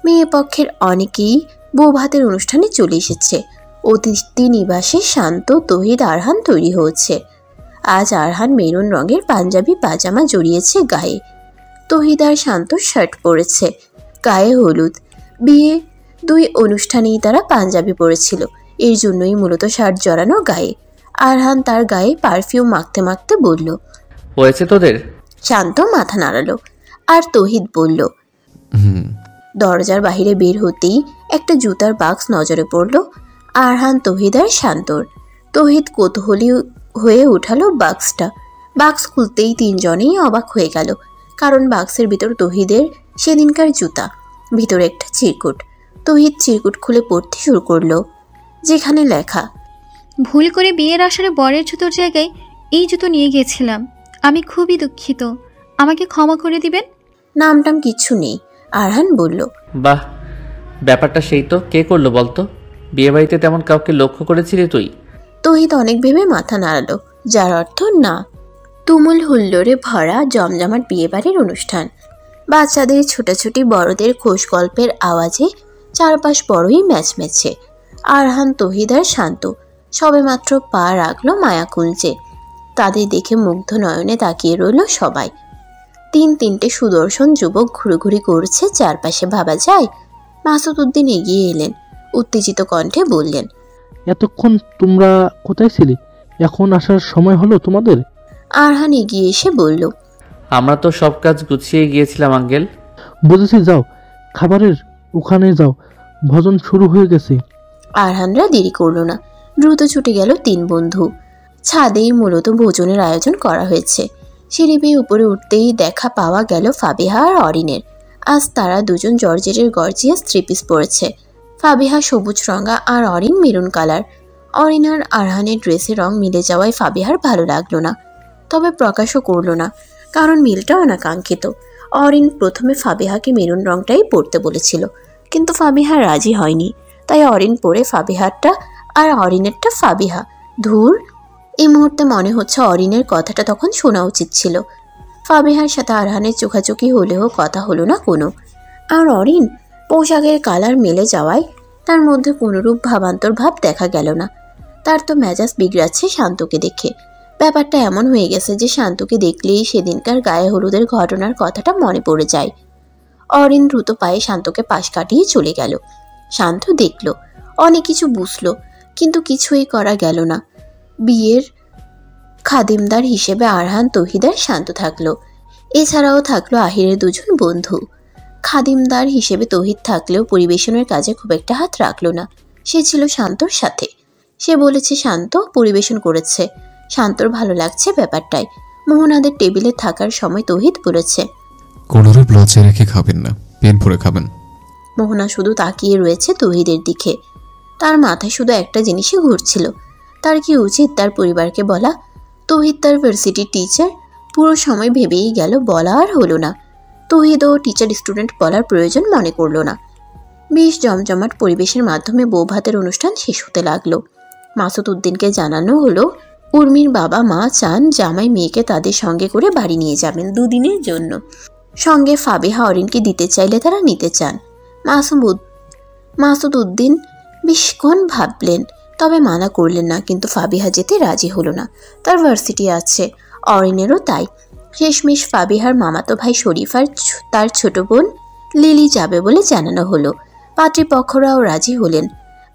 Speaker 1: মেয়ে পক্ষের অনেকেই বউ ভাতের অনুষ্ঠানে চলে এসেছে। অতিথি নিবাসে শান্ত, তৌহিদ, আরহান তৈরি হচ্ছে। আজ আরহান মেরুন রঙের পাঞ্জাবি পাজামা জড়িয়েছে গায়ে। তৌহিদ আর শান্ত শার্ট পরেছে, গায়ে হলুদ। বিয়ে 2 অনুষ্ঠানেই তারা পাঞ্জাবি পরেছিল, এর জন্যই মূলত শার্ট জড়ানো গায়ে। আরহান তার গায়ে পারফিউম মাখতে মাখতে বলল,
Speaker 5: হয়েছে তোদের?
Speaker 1: শান্ত মাথা নাড়ালো। আর তৌহিদ বলল, দরজার বাহিরে বের হতেই একটা জুতার বাক্স নজরে পড়ল আরহান, তৌহিদ আর শান্তর। তৌহিদ কৌতূহলী হয়ে উঠালো বাক্সটা। বাক্স খুলতেই 3 জনেই অবাক হয়ে গেল, কারণ বাক্সের ভিতর তৌহিদের সেদিনকার জুতা, ভিতরে একটা চিরকুট। তৌহিদ চিরকুট খুলে পড়তে শুরু করলো, যেখানে লেখা,
Speaker 3: ভুল করে বিয়ের আসরে বরের জুতোর জায়গায় এই জুতো নিয়ে গিয়েছিলাম। আমি খুবই দুঃখিত, আমাকে ক্ষমা করে দিবেন।
Speaker 1: নামটাম কিচ্ছু নেই। আরহান বলল,
Speaker 5: বাহ, ব্যাপারটা সেই তো। কে করলো বলতো? বিয়েবাড়িতে তেমন কাউকে লক্ষ্য করেছিলি তুই?
Speaker 1: তৌহিদ অনেক ভেবে মাথা নাড়ালো, যার অর্থ না। তুমুল হুল্লোড়ে ভরা জমজমাট বিয়েবাড়ির অনুষ্ঠান। বাচ্চাদের ছোটাছুটি, বড়দের খোশ গল্পের আওয়াজে চারপাশ বড়ই ম্যাচমেছে। আরহান, তৌহিদ আর শান্ত সবেমাত্র পা রাখলো মায়াকুঞ্জে। তাদের দেখে মুগ্ধ নয়নে তাকিয়ে রইল সবাই। 3-3টে সুদর্শন যুবক ঘুরোঘুরি করছে চারপাশে। ভাবা যায়। মাসুদ উদ্দিন এগিয়ে এলেন, উত্তেজিত কণ্ঠে বললেন,
Speaker 9: এতক্ষণ তোমরা কোথায় ছিলে? এখন আসার সময় হলো তোমাদের?
Speaker 1: আরহান এগিয়ে এসে বলল,
Speaker 5: আমরা তো সব কাজ গুছিয়ে গিয়েছিলাম আঙ্কেল।
Speaker 9: বুঝেছি, যাও খাবারের ওখানে যাও, ভোজন শুরু হয়ে গেছে।
Speaker 1: আরহানরা দেরি করল না, দ্রুত ছুটে গেল 3 বন্ধু। ছাদেই মূলত ভোজনের আয়োজন করা হয়েছে। সিঁড়ি বেয়ে উপরে উঠতেই দেখা পাওয়া গেল ফাবিহা আর অরিনের। আজ তারা দুজন জর্জেটের গর্জিয়াস 3 পিস পরেছে। ফাবিহা সবুজ রঙা আর অরিন মেরুন কালার। অরিন আর আরহানের ড্রেসের রং মিলে যাওয়ায় ফাবিহার ভালো লাগলো না, তবে প্রকাশও করলো না, কারণ মিলটা অনাকাঙ্ক্ষিত। অরিন প্রথমে ফাবিহাকে মেরুন রংটাই পরতে বলেছিল, কিন্তু ফাবিহা রাজি হয়নি। তাই অরিন পরে ফাবিহারটা আর অরিনেরটা ফাবিহা। ধুর, এই মুহূর্তে মনে হচ্ছে অরিনের কথাটা তখন শোনা উচিত ছিল। ফাবিহার সাথে আরহানের চোখাচোখি হলেও কথা হলো না কোনো। আর অরিন পোশাকের কালার মেলে যাওয়ায় তার মধ্যে কোনোরূপ ভাবান্তর ভাব দেখা গেল না। তার তো মেজাজ বিগড়াচ্ছে শান্তকে দেখে। ব্যাপারটা এমন হয়ে গেছে যে শান্তকে দেখলেই সেদিনকার গায়ে হলুদের ঘটনার কথাটা মনে পড়ে যায়। অরিন দ্রুত পায়ে শান্তকে পাশ কাটিয়ে চলে গেল। শান্ত দেখল, অনেক কিছু বুঝলো, কিন্তু কিছুই করা গেল না। বিয়ের খাদিমদার হিসেবে আরহান, তৌহিদার, শান্ত থাকলো। এছাড়াও থাকলো আহিরের দুজন বন্ধু। খাদিমদার হিসেবে তৌহিদ থাকলেও পরিবেশনের কাজে খুব একটা হাত রাখলো না। সে ছিল শান্তর সাথে। সে বলেছে শান্ত পরিবেশন করেছে, শান্তর ভালো লাগছে ব্যাপারটাই। মোহনাদের টেবিলে থাকার সময় তৌহিদ বলেছে,
Speaker 4: কোনোরূপ লজ্জা রেখে খাবেন না, পেন ভরে খাবেন।
Speaker 1: মোহনা শুধু তাকিয়ে রয়েছে তৌহিদের দিকে। তার মাথায় শুধু একটা জিনিসই ঘুরছিল, তার কি উচিত তার পরিবারকে বলা? তৌহিদ তার ভার্সিটির টিচার, পুরো সময় ভেবেই গেল, বলা আর হলো না। তৌহিদ ও টিচার স্টুডেন্ট বলার প্রয়োজন মনে করলো না। বেশ জমজমাট পরিবেশের মাধ্যমে বৌভাতের অনুষ্ঠান শেষ হতে লাগলো। মাসুদ উদ্দিনকে জানানো হলো উর্মির বাবা মা চান জামাই মেয়েকে তাদের সঙ্গে করে বাড়ি নিয়ে যাবেন 2 দিনের জন্য। সঙ্গে ফাবিহা অরিনকে দিতে চাইলে তারা নিতে চান। মাসুদ উদ্দিন বেশক্ষণ ভাবলেন, তবে মানা করলেন না, কিন্তু ফাবিহা যেতে রাজি হলো না। তার ভার্সিটি আছে, অরিনেরও তাই। শেষমেশ ফাবিহার মামাতো ভাই শরীফ আর তার ছোট বোন লিলি যাবে বলে জানানো হলো। পাত্রীপক্ষরাও রাজি হলেন।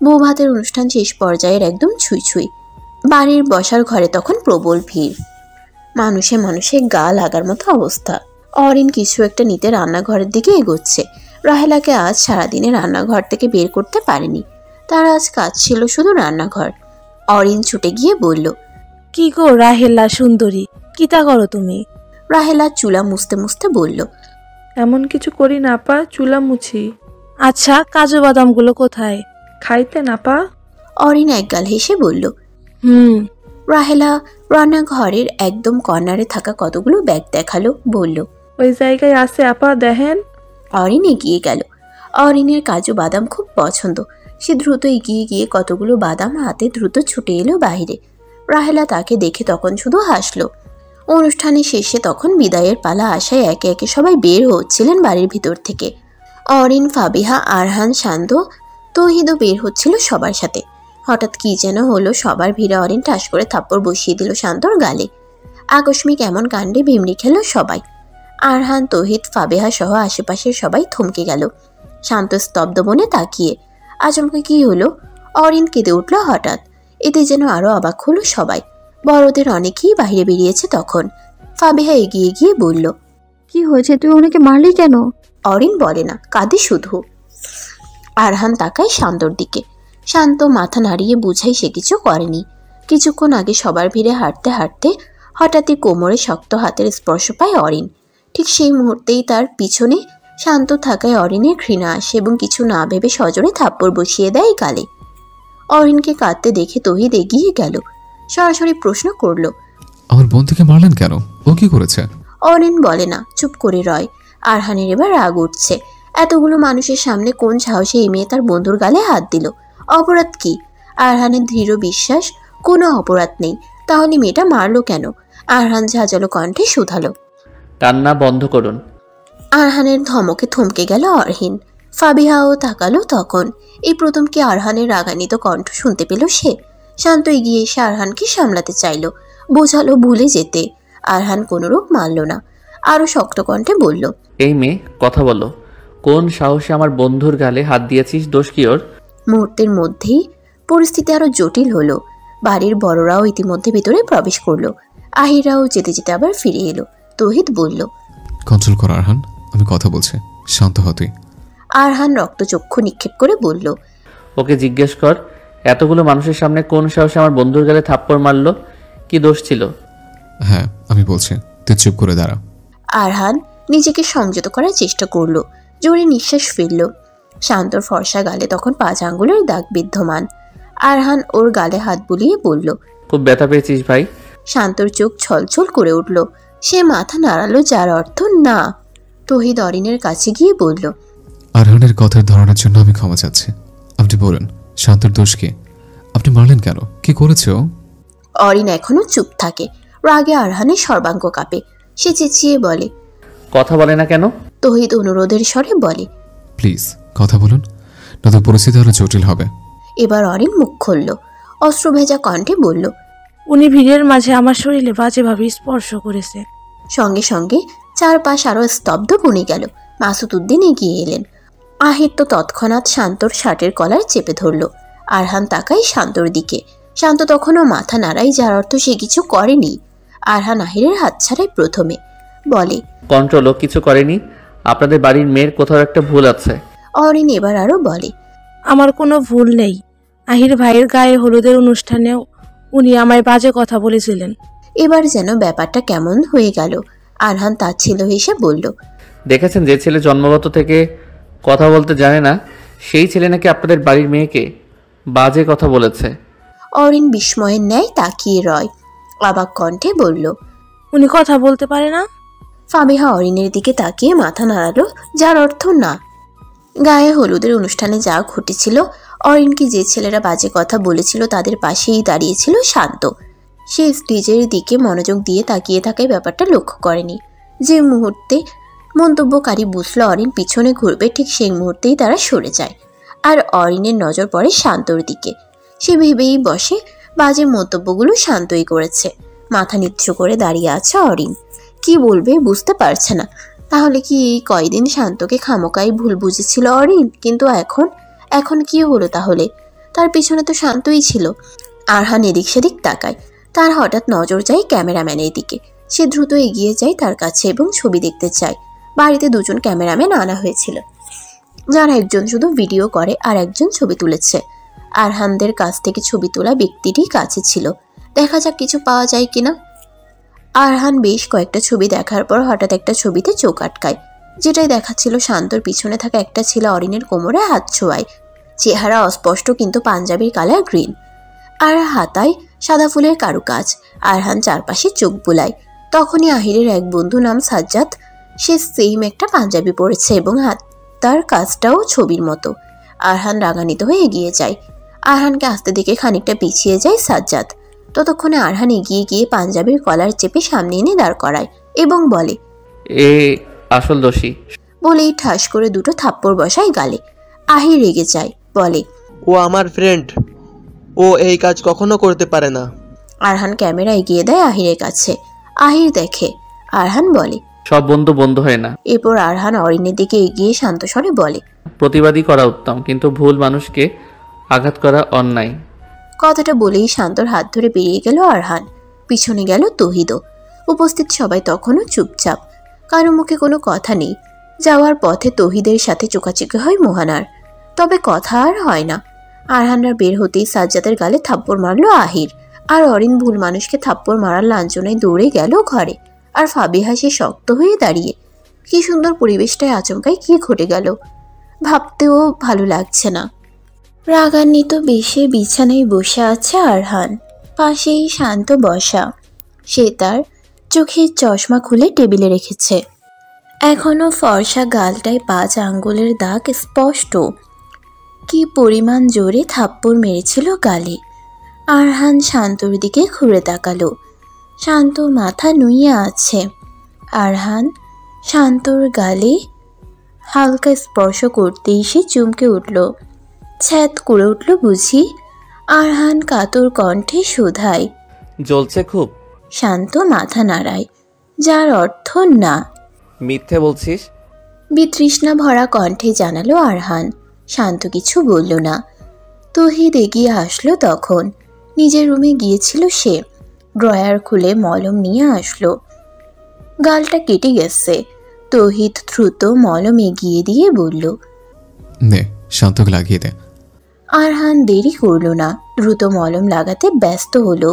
Speaker 1: বৌভাতের অনুষ্ঠান শেষ পর্যায়ের একদম ছুঁই ছুঁই। বাড়ির বসার ঘরে তখন প্রবল ভিড়। মানুষে মানুষে গা লাগার মতো অবস্থা। অরিন কিছু একটা নিতে রান্নাঘরের দিকে এগোচ্ছে। রাহেলাকে আজ সারাদিনে রান্নাঘর থেকে বের করতে পারেনি। তার আজ কাজ ছিল শুধু রান্নাঘর। অরিন ছুটে গিয়ে বলল,
Speaker 7: কি গো রাহেলা সুন্দরী, কিতা করো তুমি?
Speaker 1: রাহেলা চুলা মুছতে মুছতে বলল,
Speaker 2: এমন কিছু করি না আপা, চুলা মুছি।
Speaker 7: আচ্ছা, কাজু বাদামগুলো কোথায়?
Speaker 2: খাইতে না পা?
Speaker 1: অরিন একগাল হেসে বলল। রাহেলা রান্নাঘরের একদম কর্নারে থাকা কতগুলো ব্যাগ দেখালো, বলল,
Speaker 2: ওই জায়গায় আছে আপা, দেখেন।
Speaker 1: অরিন এগিয়ে গেল। অরিনের কাজু বাদাম খুব পছন্দ। সে দ্রুত এগিয়ে গিয়ে কতগুলো বাদাম হাতে দ্রুত ছুটে এলো বাইরে। রাহেলা তাকে দেখে তখন শুধু হাসলো। অনুষ্ঠানের শেষে তখন বিদায়ের পালা আসায় একে একে সবাই বের হচ্ছিলেন বাড়ির ভিতর থেকে। অরিন, ফাবিহা, আরহান, শান্ত, তৌহিদও বের হচ্ছিল সবার সাথে। হঠাৎ কি যেন হলো, সবার ভিড়ে অরিন ঠাস করে থাপ্পড় বসিয়ে দিল শান্তর গালে। আকস্মিক এমন কাণ্ডে ভিমড়ি খেল সবাই। আরহান, তৌহিদ, ফাবিহা সহ আশেপাশের সবাই থমকে গেল, শান্ত স্তব্ধ মনে তাকিয়ে। আচমকা কি হলো? অরিন কেঁদে উঠল হঠাৎ। এতে যেন আরো অবাক হলো সবাই। বড়দের অনেকেই বাইরে বেরিয়েছে তখন। ফাবিহা এগিয়ে গিয়ে বলল,
Speaker 6: কি হয়েছে, তুই ওনাকে মারলি কেন?
Speaker 1: অরিন বলে না, কাঁদে শুধু। আরহান তাকায় শান্তর দিকে। শান্ত মাথা নাড়িয়ে বুঝাই সে কিছু করেনি। কিছুক্ষণ আগে সবার ভিড়ে হাঁটতে হাঁটতে হঠাৎই কোমরে শক্ত হাতের স্পর্শ পায় অরিন। ঠিক সেই মুহূর্তেই তার পিছনে শান্ত থাকায় অরিনের ঘৃণা আসে এবং কিছু না ভেবে সজোরে থাপ্পড় বসিয়ে দেয় গালে। অরিনকে কাঁদতে দেখে তৌহিদ এগিয়ে গেল, সরাসরি প্রশ্ন করল,
Speaker 4: আমার বন্ধুকে মারলেন কেন? ও কি করেছে?
Speaker 1: অরিন বলে না, চুপ করে রয়। আরহানের এবার রাগ উঠছে। এতগুলো মানুষের সামনে কোন সাহসে এই মেয়ে তার বন্ধুর গালে হাত দিল? অপরাধ কি? আরহানের দৃঢ় বিশ্বাস কোনো অপরাধ নেই। তাহলে মেয়েটা মারলো কেন? আরহান ঝাঁঝালো কণ্ঠে শুধালো,
Speaker 5: কান্না বন্ধ করুন।
Speaker 1: আরহানের ধমকে থমকে গেল অরহিন। ফাবিহাও তাকালো তখন। এই প্রথম কি আরহানের রাগান্বিত কণ্ঠ শুনতে পেল সে? শান্ত এগিয়ে এসে আরহানকে সামলাতে চাইল, বোঝালো ভুলে যেতে। আরহান কোনোরূপ মানল না, আরো শক্ত কণ্ঠে বলল,
Speaker 5: এই মেয়ে, কথা বলো। কোন সাহসে আমার বন্ধুর গালে হাত দিয়েছিস? দোষ কি ওর?
Speaker 1: মুহূর্তের মধ্যেই পরিস্থিতি আরো জটিল হলো। বাড়ির বড়রাও ইতিমধ্যে ভিতরে প্রবেশ করলো। আহিরাও যেতে যেতে আবার ফিরে এলো। তৌহিদ বলল,
Speaker 4: কন্ট্রোল কর আরহান, আমি কথা বলছি, শান্ত হ তুই।
Speaker 1: আরহান রক্তচক্ষু নিক্ষেপ করে বলল,
Speaker 5: ওকে জিজ্ঞেস কর, এতগুলো মানুষের সামনে কোন সাহসে আমার বন্ধুর গালে থাপ্পড় মারলো? কি দোষ ছিল?
Speaker 4: হ্যাঁ, আমি বলছি, তুই চুপ করে দাঁড়া।
Speaker 1: আরহান নিজেকে সংযত করার চেষ্টা করলো, জোরে নিঃশ্বাস ফেলল। শান্তর ফর্সা গালে তখন 5 আঙ্গুলের দাগ বিদ্যমান। আরহান ওর গালে হাত বুলিয়ে বলল,
Speaker 5: খুব ব্যথা পেয়েছিস ভাই?
Speaker 1: শান্তর চোখ ছলছল করে উঠল। সে মাথা নাড়ালো, যার অর্থ না। তৌহিদ অরিনের কাছে গিয়ে বলল,
Speaker 4: আরহানের কথার ধারণার জন্য আমি ক্ষমা চাচ্ছি। আপনি বলুন, শান্তর দোষ কি? আপনি মারলেন কেন? কি করেছে ও?
Speaker 1: অরিন এখনো চুপ থাকে। রাগে আরহানের সর্বাঙ্গ কাঁপে। সে চেঁচিয়ে বলে,
Speaker 5: কথা বলে না কেন?
Speaker 1: তৌহিদ অনুরোধের স্বরে বলে,
Speaker 4: প্লিজ কথা বলুন, নয়তো পরিস্থিতি আরো জটিল হবে।
Speaker 1: এবার অরিন মুখ খুলল। অস্ত্র ভেজা কণ্ঠে বলল,
Speaker 7: উনি ভিড়ের মাঝে আমার শরীরে বাজেভাবে স্পর্শ করেছে।
Speaker 1: সঙ্গে সঙ্গে চারপাশ আরো স্তব্ধ বনে গেল। মাসুদ উদ্দিন এগিয়ে এলেন। আহির তো তৎক্ষণাৎ শান্তর শার্টের কলার চেপে ধরল। আরহান তাকাই শান্তর দিকে। শান্ত তখনও মাথা নাড়াই, যার অর্থ সে কিছু করেনি। আরহান আহিরের হাত ছাড়াই প্রথমে বলে,
Speaker 5: কন্ট্রোল, ও কিছু করেনি। আপনাদের বাড়ির মেয়ের কোথাও একটা ভুল আছে।
Speaker 1: অরিন এবার আরো বলে,
Speaker 7: আমার কোনো ভুল নেই। আহির ভাইয়ের গায়ে হলুদের অনুষ্ঠানেও উনি আমায় বাজে কথা বলেছিলেন।
Speaker 1: এবার যেন ব্যাপারটা কেমন হয়ে গেল। আরহান তাচ্ছিল্য হেসে বলল,
Speaker 5: দেখেছেন, যে ছেলে জন্মগত থেকে কথা বলতে জানে না, সেই ছেলে নাকি আপনাদের বাড়ির মেয়েকে বাজে কথা বলেছে।
Speaker 1: অরিন বিস্ময়ের ন্যায় তাকিয়ে রয়। অবাক কণ্ঠে বলল,
Speaker 7: উনি কথা বলতে পারে না?
Speaker 1: ফাবিহা অরিনের দিকে তাকিয়ে মাথা নাড়ালো, যার অর্থ না। গায়ে হলুদের অনুষ্ঠানে যা ঘটেছিল, অরিনকে যে ছেলেরা বাজে কথা বলেছিল তাদের পাশেই দাঁড়িয়েছিল শান্ত। সে স্টেজের দিকে মনোযোগ দিয়ে তাকিয়ে থাকায় ব্যাপারটা লক্ষ্য করেনি। যে মুহূর্তে মন্তব্যকারী বুঝল অরিন পিছনে ঘুরবে, ঠিক সেই মুহূর্তেই তারা সরে যায়। আর অরিনের নজর পড়ে শান্তর দিকে। সে ভেবেই বসে বাজে মন্তব্যগুলো শান্তই করেছে। মাথা নিচু করে দাঁড়িয়ে আছে অরিন। কি বলবে বুঝতে পারছে না। তাহলে কি এই কয়দিন শান্তকে খামোকাই ভুল বুঝেছিল অরিন? কিন্তু এখন কি হলো তাহলে? তার পিছনে তো শান্তই ছিল। আরহান এদিক সেদিক তাকায়। তার হঠাৎ নজর যায় ক্যামেরাম্যানের দিকে। সে দ্রুত এগিয়ে যায় তার কাছে এবং ছবি দেখতে চায়। বাড়িতে দুজন ক্যামেরাম্যান আনা হয়েছিল, যার একজন শুধু ভিডিও করে আর একজন ছবি তুলেছে। আরহানদের কাছ থেকে ছবি তোলা ব্যক্তিটি কাছে ছিল। দেখা যাক কিছু পাওয়া যায় কিনা। আরহান বেশ কয়েকটা ছবি দেখার পর হঠাৎ একটা ছবিতে চোখ আটকায়। যেটাই দেখাচ্ছিল শান্তর পিছনে থাকা একটা ছেলে অরিনের কোমরে হাত ছোঁয়ায়। চেহারা অস্পষ্ট, কিন্তু পাঞ্জাবির কালার গ্রিন আর হাতায় সাদা ফুলের কারুকাজ। আরহান চারপাশে চোখ বুলায়। তখনই আহিরের এক বন্ধু নাম সাজ্জাদ। সে সেম একটা পাঞ্জাবি পরেছে এবং তার কাজটাও ছবির মতো। আরহান রাগান্বিত হয়ে এগিয়ে যায়। আরহানকে আসতে দেখে খানিকটা পিছিয়ে যায় সাজ্জাদ। ততক্ষণে আরহান এগিয়ে গিয়ে পাঞ্জাবির কলার চেপে সামনে এনে দাঁড় করায় এবং বলে,
Speaker 5: এ আসল দোষী।
Speaker 1: বলেই ঠাস করে দুটো থাপ্পড় বসায় গালে। আহির রেগে যায়, বলে,
Speaker 13: ও আমার ফ্রেন্ড, ও এই কাজ কখনো করতে পারে না।
Speaker 1: আরহান ক্যামেরা এগিয়ে দেয় আহিরের কাছে। আহির দেখে। আরহান বলে,
Speaker 5: সব বন্ধু বন্ধু হয় না।
Speaker 1: এরপর আরহান অরিনের দিকে এগিয়ে শান্ত স্বরে বলে,
Speaker 5: প্রতিবাদী করা উত্তম, কিন্তু ভুল মানুষকে আঘাত করা অন্যায়।
Speaker 1: কথাটা বলেই শান্তর হাত ধরে বেরিয়ে গেল আরহান। পিছনে গেল তৌহিদও। উপস্থিত সবাই তখনও চুপচাপ। কারো মুখে কোনো কথা নেই। যাওয়ার পথে তৌহিদের সাথে চোকাচোকি হয় মোহানার, তবে কথা আর হয় না। আরহানরা বের হতেই সাজ্জাদের গালে থাপ্পড় মারল আহির। আর অরিন ভুল মানুষকে থাপ্পড় মারার লাঞ্ছনায় দৌড়ে গেল ঘরে। আর ফাবিহা সে শক্ত হয়ে দাঁড়িয়ে। কি সুন্দর পরিবেশটায় আচমকাই কি ঘটে গেল ভাবতেও ভালো লাগছে না। রাগান্বিত বেশে বিছানায় বসে আছে আরহান। পাশেই শান্ত বসা। সে তার চোখের চশমা খুলে টেবিলে রেখেছে। এখনো ফর্সা গালটায় 5 আঙ্গুলের দাগ স্পষ্ট। কি পরিমাণ জোরে থাপ্পড় মেরেছিল গালে। আরহান শান্তর দিকে ঘুরে তাকালো। শান্ত মাথা নুইয়ে আছে। আরহান শান্তর গালে হালকা স্পর্শ করতেই সে চমকে উঠল। ছ্যাদ করে উঠল বুঝি। আরহান কাতর কণ্ঠে শোধায়,
Speaker 5: জ্বলছে খুব?
Speaker 1: শান্ত মাথা নাড়ায়, যার অর্থ না।
Speaker 5: মিথ্যে বলছিস?
Speaker 1: বিতৃষ্ণা ভরা কণ্ঠে জানালো আরহান। শান্ত কিছু বলল না। তৌহিদ এগিয়ে আসলো তখন। নিজের রুমে গিয়েছিল সে। ড্রয়ার খুলে মলম নিয়ে আসলো। গালটা কেটে গেছে। তৌহিদ দ্রুত মলম এগিয়ে দিয়ে বলল,
Speaker 4: নে শান্তকে লাগিয়ে দে।
Speaker 1: আরহান দেরি করল না, দ্রুত মলম লাগাতে ব্যস্ত হলো।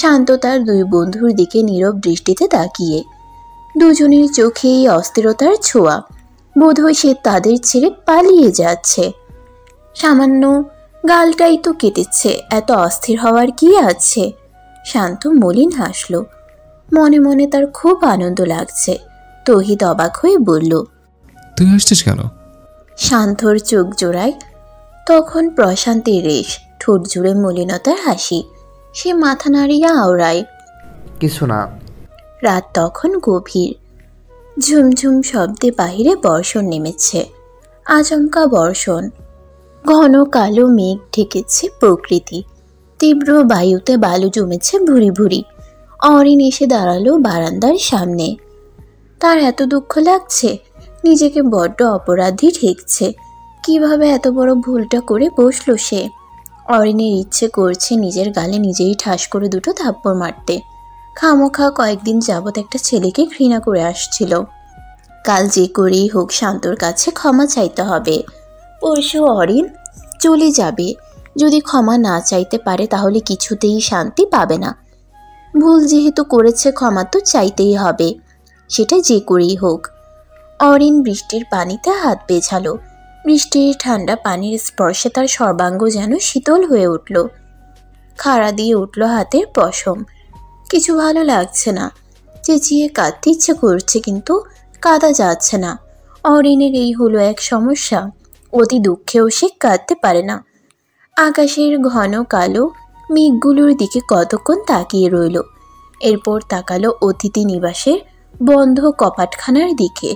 Speaker 1: শান্ত তার 2 বন্ধুর দিকে নীরব দৃষ্টিতে তাকিয়ে। দুজনের চোখেই অস্থিরতার ছোঁয়া। বোধহয় সে তাদের ছেড়ে পালিয়ে যাচ্ছে। সামান্য গালটাই তো কেটেছে, এত অস্থির হওয়ার কি আছে? শান্ত মলিন হাসল। মনে মনে তার খুব আনন্দ লাগছে। তৌহিদ অবাক হয়ে বলল,
Speaker 4: তুই হাসছিস কেন?
Speaker 1: শান্তর চোখ জোড়ায় তখন প্রশান্তির রেশ, ঠোঁট জুড়ে মলিনতার হাসি। সে মাথা নাড়িয়া আওড়ায়।
Speaker 11: কিছু না।
Speaker 1: রাত তখন গভীর। ঝুমঝুম শব্দে বাহিরে বর্ষণ নেমেছে, আচমকা বর্ষণ। ঘন কালো মেঘ ঢেকেছে প্রকৃতি। তীব্র বায়ুতে বালু জমেছে ভুরি ভুরি। অরিন এসে দাঁড়ালো বারান্দার সামনে। তার এত দুঃখ লাগছে, নিজেকে বড্ড অপরাধী ঠেকছে। কিভাবে এত বড় ভুলটা করে বসলো সে? অরিনের ইচ্ছে করছে নিজের গালে নিজেই ঠাস করে দুটো থাপ্পড় মারতে। খামোখা কয়েকদিন যাবৎ একটা ছেলেকে ঘৃণা করে আসছিল। কাল যে করেই হোক শান্তর কাছে ক্ষমা চাইতে হবে। পরশু অরিন চলে যাবে। যদি ক্ষমা না চাইতে পারে তাহলে কিছুতেই শান্তি পাবে না। ভুল যেহেতু করেছে ক্ষমা তো চাইতেই হবে, সেটা যে করেই হোক। অরিন বৃষ্টির পানিতে হাত পেছালো। বৃষ্টির ঠান্ডা পানির স্পর্শে তার সর্বাঙ্গ যেন শীতল হয়ে উঠল। খাড়া দিয়ে উঠল হাতের পশম। কিছু ভালো লাগছে না। চেঁচিয়ে কাঁদতে ইচ্ছে করছে, কিন্তু কাঁদা যাচ্ছে না। অরিনের এই হলো এক সমস্যা, অতি দুঃখেও সে কাঁদতে পারে না। আকাশের ঘন কালো মেঘগুলোর দিকে কতক্ষণ তাকিয়ে রইল। এরপর তাকালো অতিথি নিবাসের বন্ধ কপাটখানার দিকে।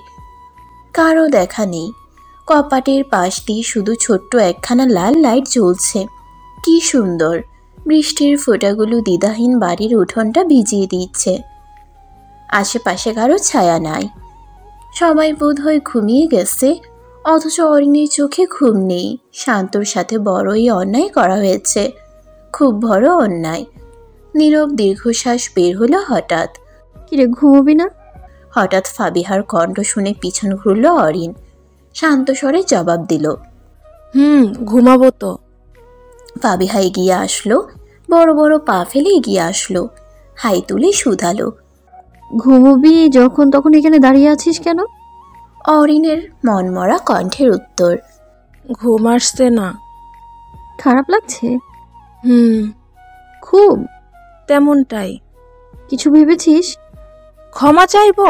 Speaker 1: কারো দেখা নেই। কপাটের পাশ দিয়ে শুধু ছোট্ট একখানা লাল লাইট জ্বলছে। কি সুন্দর! বৃষ্টির ফোঁটাগুলো দ্বিধাহীন বাড়ির উঠোনটা ভিজিয়ে দিচ্ছে। আশেপাশে কারো ছায়া নাই। সবাই বোধহয় ঘুমিয়ে গেছে, অথচ অরিনের চোখে ঘুম নেই। শান্তর সাথে বড়ই অন্যায় করা হয়েছে, খুব বড় অন্যায়। নীরব দীর্ঘশ্বাস বের হলো হঠাৎ।
Speaker 6: কিরে, ঘুমোবি না?
Speaker 1: হঠাৎ ফাবিহার কণ্ঠ শুনে পিছন ঘুরল অরিন। শান্ত স্বরে জবাব দিল,
Speaker 7: ঘুমাবো তো।
Speaker 1: ফাবিহা এগিয়ে আসলো, বড় বড় পা ফেলে এগিয়ে আসলো, হাই তুলে শুধালো।
Speaker 6: ঘুমোবি যখন তখন এখানে দাঁড়িয়ে আছিস কেন?
Speaker 1: অরিনের মনমরা কণ্ঠের উত্তর,
Speaker 7: ঘুম আসছে না।
Speaker 6: খারাপ লাগছে?
Speaker 7: খুব। তেমনটাই।
Speaker 6: কিছু ভেবেছিস?
Speaker 7: ক্ষমা চাইবো?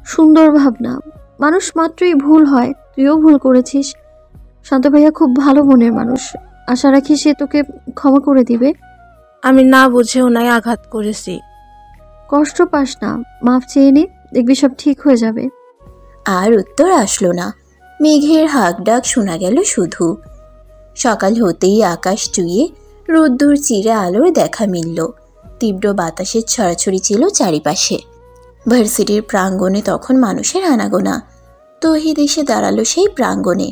Speaker 6: সুন্দর ভাবনা। মানুষ মাত্রই ভুল হয়, তুইও ভুল করেছিস। শান্ত ভাইয়া খুব ভালো মনের মানুষ, আশা রাখি সে তোকে ক্ষমা করে দিবে।
Speaker 7: আমি না বুঝেও নাই আঘাত করেছি।
Speaker 6: কষ্ট পাস না, মাফ চেয়ে নে, দেখবি সব ঠিক হয়ে যাবে।
Speaker 1: আর উত্তর আসলো না। মেঘের হাঁক ডাক শোনা গেল শুধু। সকাল হতেই আকাশ চুইয়ে রোদ্দুর চিরে আলোর দেখা মিলল। তীব্র বাতাসের ছড়াছড়ি ছিল চারিপাশে। ভার্সিটির প্রাঙ্গণে তখন মানুষের আনাগোনা। তৌহিদ এসে দাঁড়ালো সেই প্রাঙ্গণে।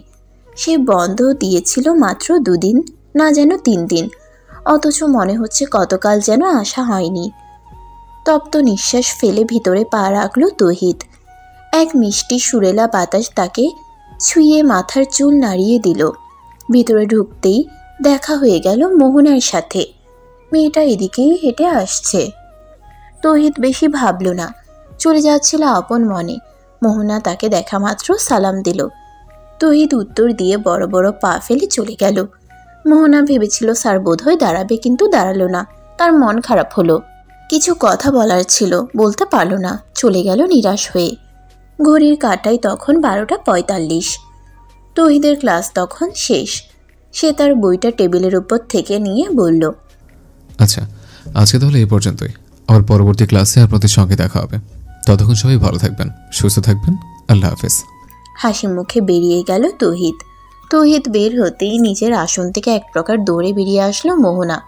Speaker 1: সে বন্ধ দিয়েছিল মাত্র 2 দিন, না যেন 3 দিন, অথচ মনে হচ্ছে কতকাল যেন আসা হয়নি। তপ্ত নিঃশ্বাস ফেলে ভিতরে পা রাখল তৌহিদ। এক মিষ্টি সুরেলা বাতাস তাকে ছুঁয়ে মাথার চুল নাড়িয়ে দিল। ভিতরে ঢুকতেই দেখা হয়ে গেল মোহনার সাথে। মেয়েটা এদিকেই হেঁটে আসছে। তৌহিদ বেশি ভাবল না, চলে যাচ্ছিল আপন মনে। মোহনা তাকে দেখা মাত্র সালাম দিল। তৌহিদ উত্তর দিয়ে বড় বড় পা ফেলে চলে গেল। মোহনা ভেবেছিল স্যার বোধহয় দাঁড়াবে, কিন্তু দাঁড়ালো না। তার মন খারাপ হলো। কিছু কথা বলার ছিল, বলতে পারল না, চলে গেল নিরাশ হয়ে। ঘড়ির কাঁটায় তখন 12:45। তৌহিদের ক্লাস তখন শেষ। সে তার বইটা টেবিলের উপর থেকে নিয়ে বলল,
Speaker 4: আচ্ছা আজকে তাহলে এই পর্যন্তই। আবার পরবর্তী ক্লাসে আপনাদের সঙ্গে দেখা হবে। ততক্ষণ সবাই ভালো থাকবেন, সুস্থ থাকবেন। আল্লাহ হাফেজ।
Speaker 1: হাসি মুখে বেরিয়ে গেল তৌহিদ। তৌহিদ বের হতেই নিজের আসন থেকে এক প্রকার দৌড়ে বেরিয়ে আসলো মোহনা।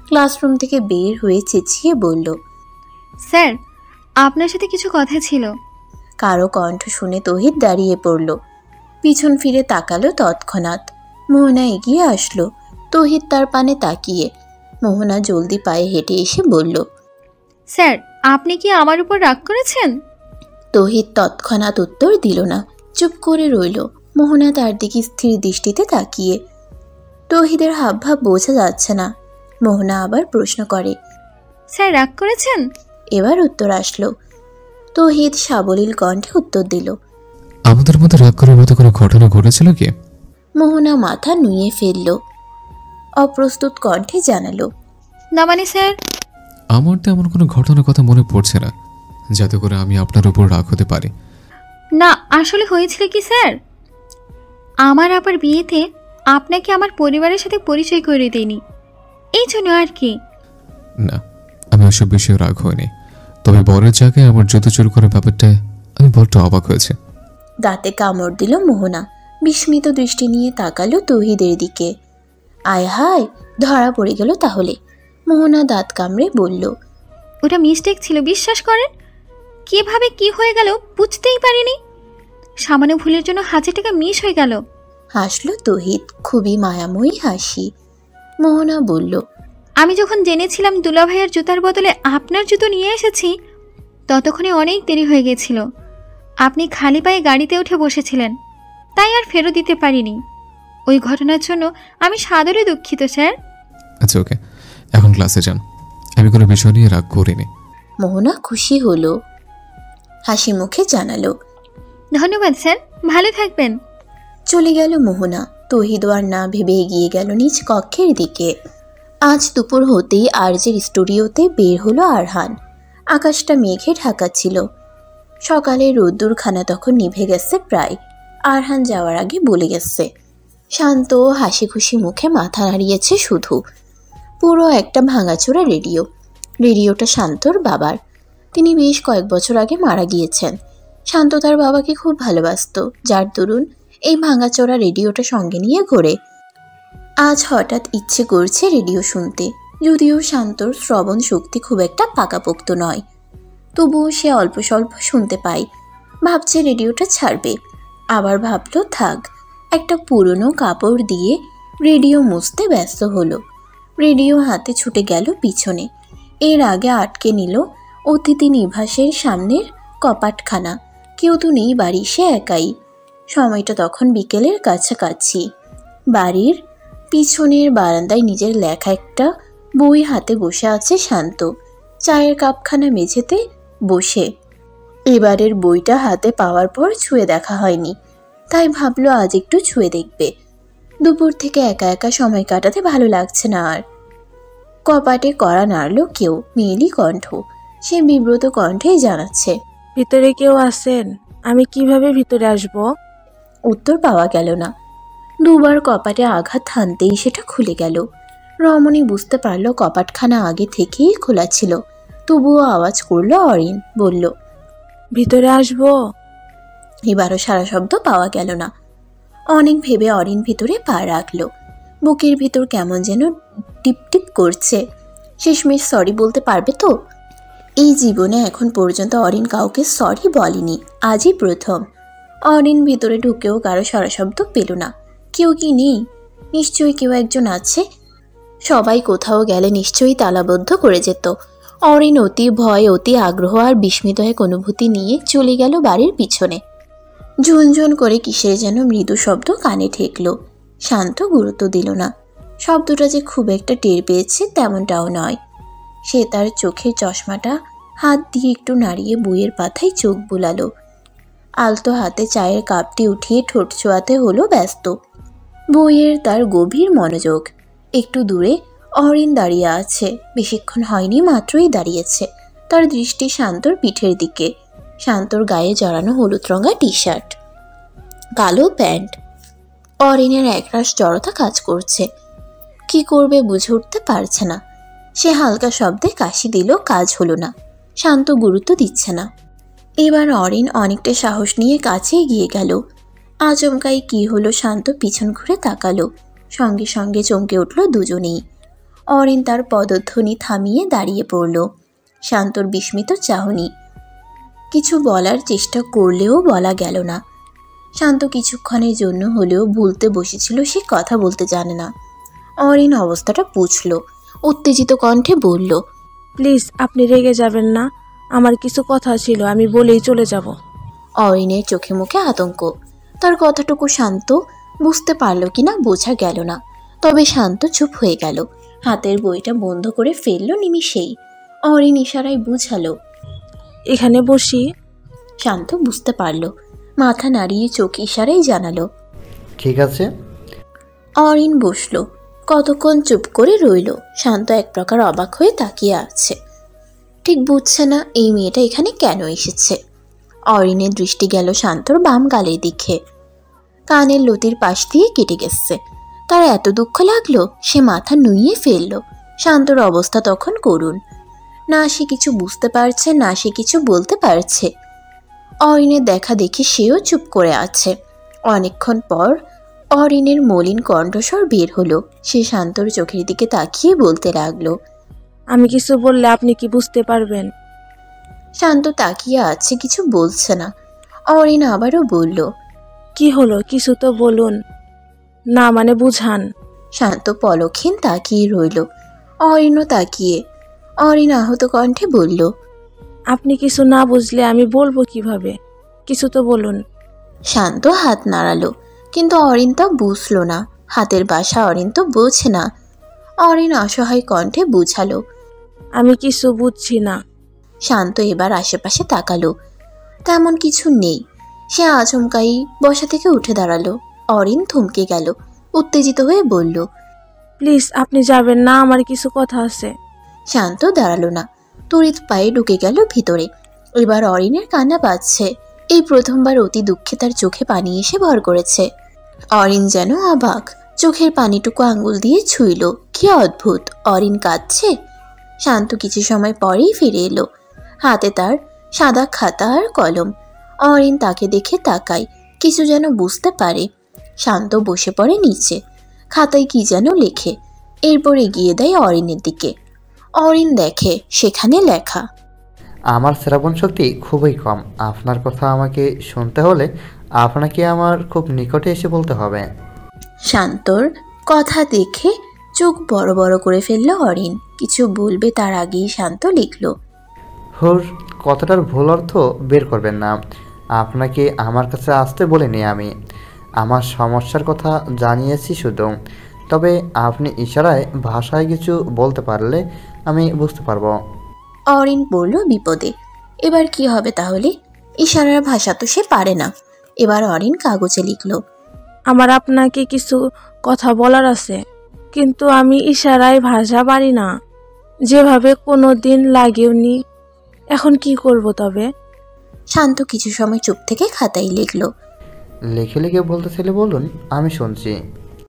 Speaker 1: ক্লাসরুম থেকে বের হয়ে চেঁচিয়ে বলল,
Speaker 3: স্যার, আপনার সাথে কিছু কথা ছিল।
Speaker 1: কারো কণ্ঠ শুনে তৌহিদ দাঁড়িয়ে পড়ল। পিছন ফিরে তাকালো তৎক্ষণাৎ। মোহনা এগিয়ে আসলো। তৌহিদ তার পানে তাকিয়ে। মোহনা জলদি পায়ে হেঁটে এসে বলল,
Speaker 3: স্যার, আপনি কি আমার উপর রাগ করেছেন?
Speaker 1: তৌহিদ তৎক্ষণাৎ উত্তর দিল না, চুপ করে রইল। মোহনা তার দিকে স্থির দৃষ্টিতে তাকিয়ে। তৌহিদের হাবভাব বোঝা যাচ্ছে না। মোহনা আবার প্রশ্ন করে,
Speaker 3: স্যার রাগ করেছেন?
Speaker 1: এবার উত্তর আসলো। তৌহিদ সাবলীল কণ্ঠে উত্তর দিল,
Speaker 4: আমাদের মধ্যে রাগ করার মতো কোনো ঘটনা ঘটেছিল কি?
Speaker 1: মোহনা মাথা নুয়ে ফেলল। অপ্রস্তুত কণ্ঠে জানালো,
Speaker 3: না মানে স্যার,
Speaker 4: আমার তো এমন কোনো ঘটনার কথা মনে পড়ছে না যাতে করে আমি আপনার উপর রাগ হতে পারি।
Speaker 3: না, আসলে হয়েছিল কি স্যার, আমার আবার বিয়েতে আপনাকে আমার পরিবারের সাথে পরিচয় করে দেয়নি, এই জন্য আর কি।
Speaker 4: না, আমি ওসব বিষয়ে রাগ হইনি, তবে বরের জায়গায় আমার জুতো চুরি করার ব্যাপারটায় আমি বড্ড অবাক হয়েছে।
Speaker 1: দাঁতে কামড় দিল মোহনা। বিস্মিত দৃষ্টি নিয়ে তাকালো তৌহিদের দিকে। আয় হায়, ধরা পড়ে গেল তাহলে। মোহনা দাঁত কামড়ে বলল,
Speaker 3: ওটা মিস্টেক ছিল, বিশ্বাস করেন। কিভাবে কি হয়ে গেল বুঝতেই পারিনি। সামান্য ভুলের জন্য 1000 টাকা মিস হয়ে গেল।
Speaker 1: হাসলো তৌহিদ, খুবই মায়াময়ী হাসি। মোহনা বলল,
Speaker 3: আমি যখন জেনেছিলাম দুলা ভাইয়ের জুতার বদলে আপনার জুতো নিয়ে এসেছি, ততক্ষণে অনেক দেরি হয়ে গেছিল। আপনি খালি পায়ে গাড়িতে উঠে বসেছিলেন, তাই আর ফেরত দিতে পারিনি। ওই ঘটনার জন্য আমি সাদরে দুঃখিত স্যার।
Speaker 4: আচ্ছা ওকে, এখন ক্লাসে যান, আমি কোনো বিষয় নিয়ে রাগ করিনি।
Speaker 1: মোহনা খুশি হলো, হাসি মুখে জানালো,
Speaker 3: ধন্যবাদ স্যার, ভালো থাকবেন।
Speaker 1: চলে গেল মোহনা। তৌহিদ আর না ভেবে এগিয়ে গেল নিজ কক্ষের দিকে। আজ দুপুর হতেই আরজের স্টুডিওতে বের হলো আরহান। আকাশটা মেঘে ঢাকা ছিল। সকালে রোদ্দুরখানা তখন নিভে গেছে প্রায়। আরহান যাওয়ার আগে বলে গেছে। শান্ত হাসি খুশি মুখে মাথা নাড়িয়েছে শুধু। পুরো একটা ভাঙাচোরা রেডিও। রেডিওটা শান্তর বাবার। তিনি বেশ কয়েক বছর আগে মারা গিয়েছেন। শান্ত তার বাবাকে খুব ভালোবাসত, যার দরুন এই ভাঙাচোরা রেডিওটা সঙ্গে নিয়ে ঘোরে। আজ হঠাৎ ইচ্ছে করছে রেডিও শুনতে, যদিও শান্তর শ্রবণ শক্তি খুব একটা পাকাপোক্ত নয়, তবুও সে অল্প স্বল্প শুনতে পায়। ভাবছে রেডিওটা ছাড়বে, আবার ভাবলো থাক। একটা পুরনো কাপড় দিয়ে রেডিও মুছতে ব্যস্ত হলো। রেডিও হাতে ছুটে গেল পিছনে। এর আগে আটকে নিল অতিথি নিবাসের সামনের কপাটখানা। কেউ তো নেই বাড়ি, সে একাই। সময়টা তখন বিকেলের কাছাকাছি। বাড়ির পিছনের বারান্দায় নিজের লেখা একটা বই হাতে বসে আছে শান্ত। চায়ের কাপখানা মেঝেতে বসে। এবারের বইটা হাতে পাওয়ার পর ছুঁয়ে দেখা হয়নি, তাই ভাবলো আজ একটু ছুঁয়ে দেখবে। দুপুর থেকে একা একা সময় কাটাতে ভালো লাগছে না আর। কপাটে কড়া নাড়ল কেউ, মেয়েলি কণ্ঠ। সে বিব্রত কণ্ঠে জানাচ্ছে,
Speaker 7: ভিতরে কেউ আছেন? আমি কিভাবে ভিতরে আসব?
Speaker 1: উত্তর পাওয়া গেল না। দুবার কপাটে আঘাত হানতেই সেটা খুলে গেল। রমণী বুঝতে পারল কপাটখানা আগে থেকেই খোলা ছিল। তবুও আওয়াজ করলো অরিন, বলল,
Speaker 7: ভিতরে আসব?
Speaker 1: এবারও সারা শব্দ পাওয়া গেল না। অনেক ভেবে অরিন ভিতরে পা রাখলো। বুকের ভিতর কেমন যেন টিপ টিপ করছে। শেষমেশ সরি বলতে পারবে তো? এই জীবনে এখন পর্যন্ত অরিন কাউকে সরি বলেনি, আজই প্রথম। অরিন ভিতরে ঢুকেও কারো সারা শব্দ পেল না। কেউ কি নেই? নিশ্চয়ই কেউ একজন আছে। সবাই কোথাও গেলে নিশ্চয়ই তালাবদ্ধ করে যেত। অরিন অতি ভয়, অতি আগ্রহ আর বিস্মিত এক অনুভূতি নিয়ে চলে গেল বাড়ির পিছনে। ঝুনঝুন করে কিসের যেন মৃদু শব্দ কানে ঠেকল। শান্ত গুরুত্ব দিল না। শব্দটা যে খুব একটা টের পেয়েছে তেমনটাও নয়। সে তার চোখের চশমাটা হাত দিয়ে একটু নাড়িয়ে বইয়ের পাতায় চোখ বুলালো। আলতো হাতে চায়ের কাপটি উঠিয়ে ঠোঁট ছোঁয়াতে হলো ব্যস্ত। বইয়ের তার গভীর মনোযোগ। একটু দূরে অরিন দাঁড়িয়ে আছে। বেশিক্ষণ হয়নি, মাত্রই দাঁড়িয়েছে। তার দৃষ্টি শান্তর পিঠের দিকে। শান্তর গায়ে জড়ানো হলুদ রঙা টি শার্ট, কালো প্যান্ট। অরিনের একরাশ জড়তা কাজ করছে। কি করবে বুঝে উঠতে পারছে না। সে হালকা শব্দে কাশি দিল, কাজ হলো না। শান্ত গুরুত্ব দিচ্ছে না। এবার অরিন অনেকটা সাহস নিয়ে কাছে এগিয়ে গেল। আচমকাই কি হলো, শান্ত পিছন ঘুরে তাকালো। সঙ্গে সঙ্গে চমকে উঠল দুজনেই। অরিন তার পদধ্বনি থামিয়ে দাঁড়িয়ে পড়ল। শান্তর বিস্মিত চাহনি। কিছু বলার চেষ্টা করলেও বলা গেল না। শান্ত কিছুক্ষণের জন্য হলেও ভুলতে বসেছিল সে কথা বলতে জানে না। অরিন অবস্থাটা বুঝল। উত্তেজিত কণ্ঠে বলল,
Speaker 7: প্লিজ আপনি রেগে যাবেন না, আমার কিছু কথা ছিল, আমি বলেই চলে যাব।
Speaker 1: অরিনের চোখে মুখে আতঙ্ক। তার কথাটুকু শান্ত বুঝতে পারল কিনা বোঝা গেল না। তবে শান্ত চুপ হয়ে গেল। হাতের বইটা বন্ধ করে ফেলল নিমিষেই। অরিন ইশারায় বুঝালো,
Speaker 7: এখানে বসি।
Speaker 1: শান্ত বুঝতে পারল। মাথা নাড়িয়ে চোখ ইশারায় জানালো,
Speaker 11: ঠিক আছে।
Speaker 1: অরিন বসল। কতক্ষণ চুপ করে রইল। শান্ত এক প্রকার অবাক হয়ে তাকিয়ে আছে। ঠিক বুঝছে না এই মেয়েটা এখানে কেন এসেছে। অরিনের দৃষ্টি গেল শান্তর বাম গালের দিকে। কানের লতির পাশ দিয়ে কেটে গেছে। তার এত দুঃখ লাগলো, সে মাথা নুইয়ে ফেলল। শান্তর অবস্থা তখন করুণ। না সে কিছু বুঝতে পারছে, না সে কিছু বলতে পারছে। অরিনের দেখা দেখি সেও চুপ করে আছে। অনেকক্ষণ পর অরিনের মলিন কণ্ঠস্বর বের হলো। সে শান্তর চোখের দিকে তাকিয়ে বলতে লাগলো,
Speaker 7: আমি কিছু বললে আপনি কি বুঝতে পারবেন?
Speaker 1: শান্ত তাকিয়ে আছে, কিছু বলছে না। অরিন আবারও বলল,
Speaker 7: কি হলো, কিছু তো বলুন না, মানে বুঝান।
Speaker 1: শান্ত পলক্ষীন তাকিয়ে রইল। অরিনও তাকিয়ে। অরিন আহত কণ্ঠে বলল,
Speaker 7: আপনি কিছু না বুঝলে আমি বলবো কিভাবে? কিছু তো বলুন।
Speaker 1: শান্ত হাত নাড়ালো, কিন্তু অরিন তা বুঝলো না। হাতের বাসা অরিন তো বোঝে না। অরিন অসহায় কণ্ঠে বুঝালো,
Speaker 7: আমি কিছু বুঝছি না।
Speaker 1: শান্ত এবার আশেপাশে তাকালো, তেমন কিছু নেই। সে আচমকাই বসা থেকে উঠে দাঁড়ালো। অরিন থমকে গেল, উত্তেজিত হয়ে বলল,
Speaker 7: প্লিজ আপনি যাবেন না, আমার কিছু কথা আছে।
Speaker 1: শান্ত দাঁড়ালো না, তড়িৎ পায়ে ঢুকে গেল ভিতরে। এবার অরিনের কান্না পাচ্ছে। এই প্রথমবার অতি দুঃখে তার চোখে পানি এসে ভর করেছে। অরিন যেন অবাক, চোখের পানিটুকু আঙ্গুল দিয়ে ছুঁইল। কি অদ্ভুত, অরিন কাঁদছে। শান্ত কিছু সময় পরেই ফিরে এলো, হাতে তার সাদা খাতা আর কলম। অরিন তাকে দেখে তাকায়, কিছু যেন বুঝতে পারে। শান্ত বসে পড়ে নিচে, খাতায় কি যেন লেখে। এরপর এগিয়ে দেয় অরিনের দিকে। অরিন দেখে সেখানে লেখা,
Speaker 11: আমার শ্রাবণ শক্তি খুবই কম। আপনার কথা আমাকে শুনতে হলে আপনাকে আমার খুব নিকটে এসে বলতে হবে।
Speaker 1: শান্তর কথা দেখে চোখ বড় বড় করে ফেলল অরিন। কিছু বলবে তার আগেই শান্ত লিখল,
Speaker 11: হুর, কথাটার ভুল অর্থ বের করবেন না। আপনাকে আমার কাছে আসতে বলিনি আমি, আমার সমস্যার কথা জানিয়েছি শুধু। তবে আপনি ইশারায় ভাষায় কিছু বলতে পারলে আমি বুঝতে পারবো।
Speaker 1: অরিন পড়ল বিপদে। এবার কি হবে তাহলে? ইশারার ভাষা তো সে পারে না। এবার অরিন কাগজে লিখল,
Speaker 7: আমার আপনাকে কিছু কথা বলার আছে, কিন্তু আমি ইশারায় ভাষা পারি না, যেভাবে কোনো দিন লাগেওনি। এখন কি করব তবে?
Speaker 1: শান্ত কিছু সময় চুপ থেকে খাতায় লিখল,
Speaker 11: লিখে লিখে বলতে চাইলে বলুন, আমি শুনছি।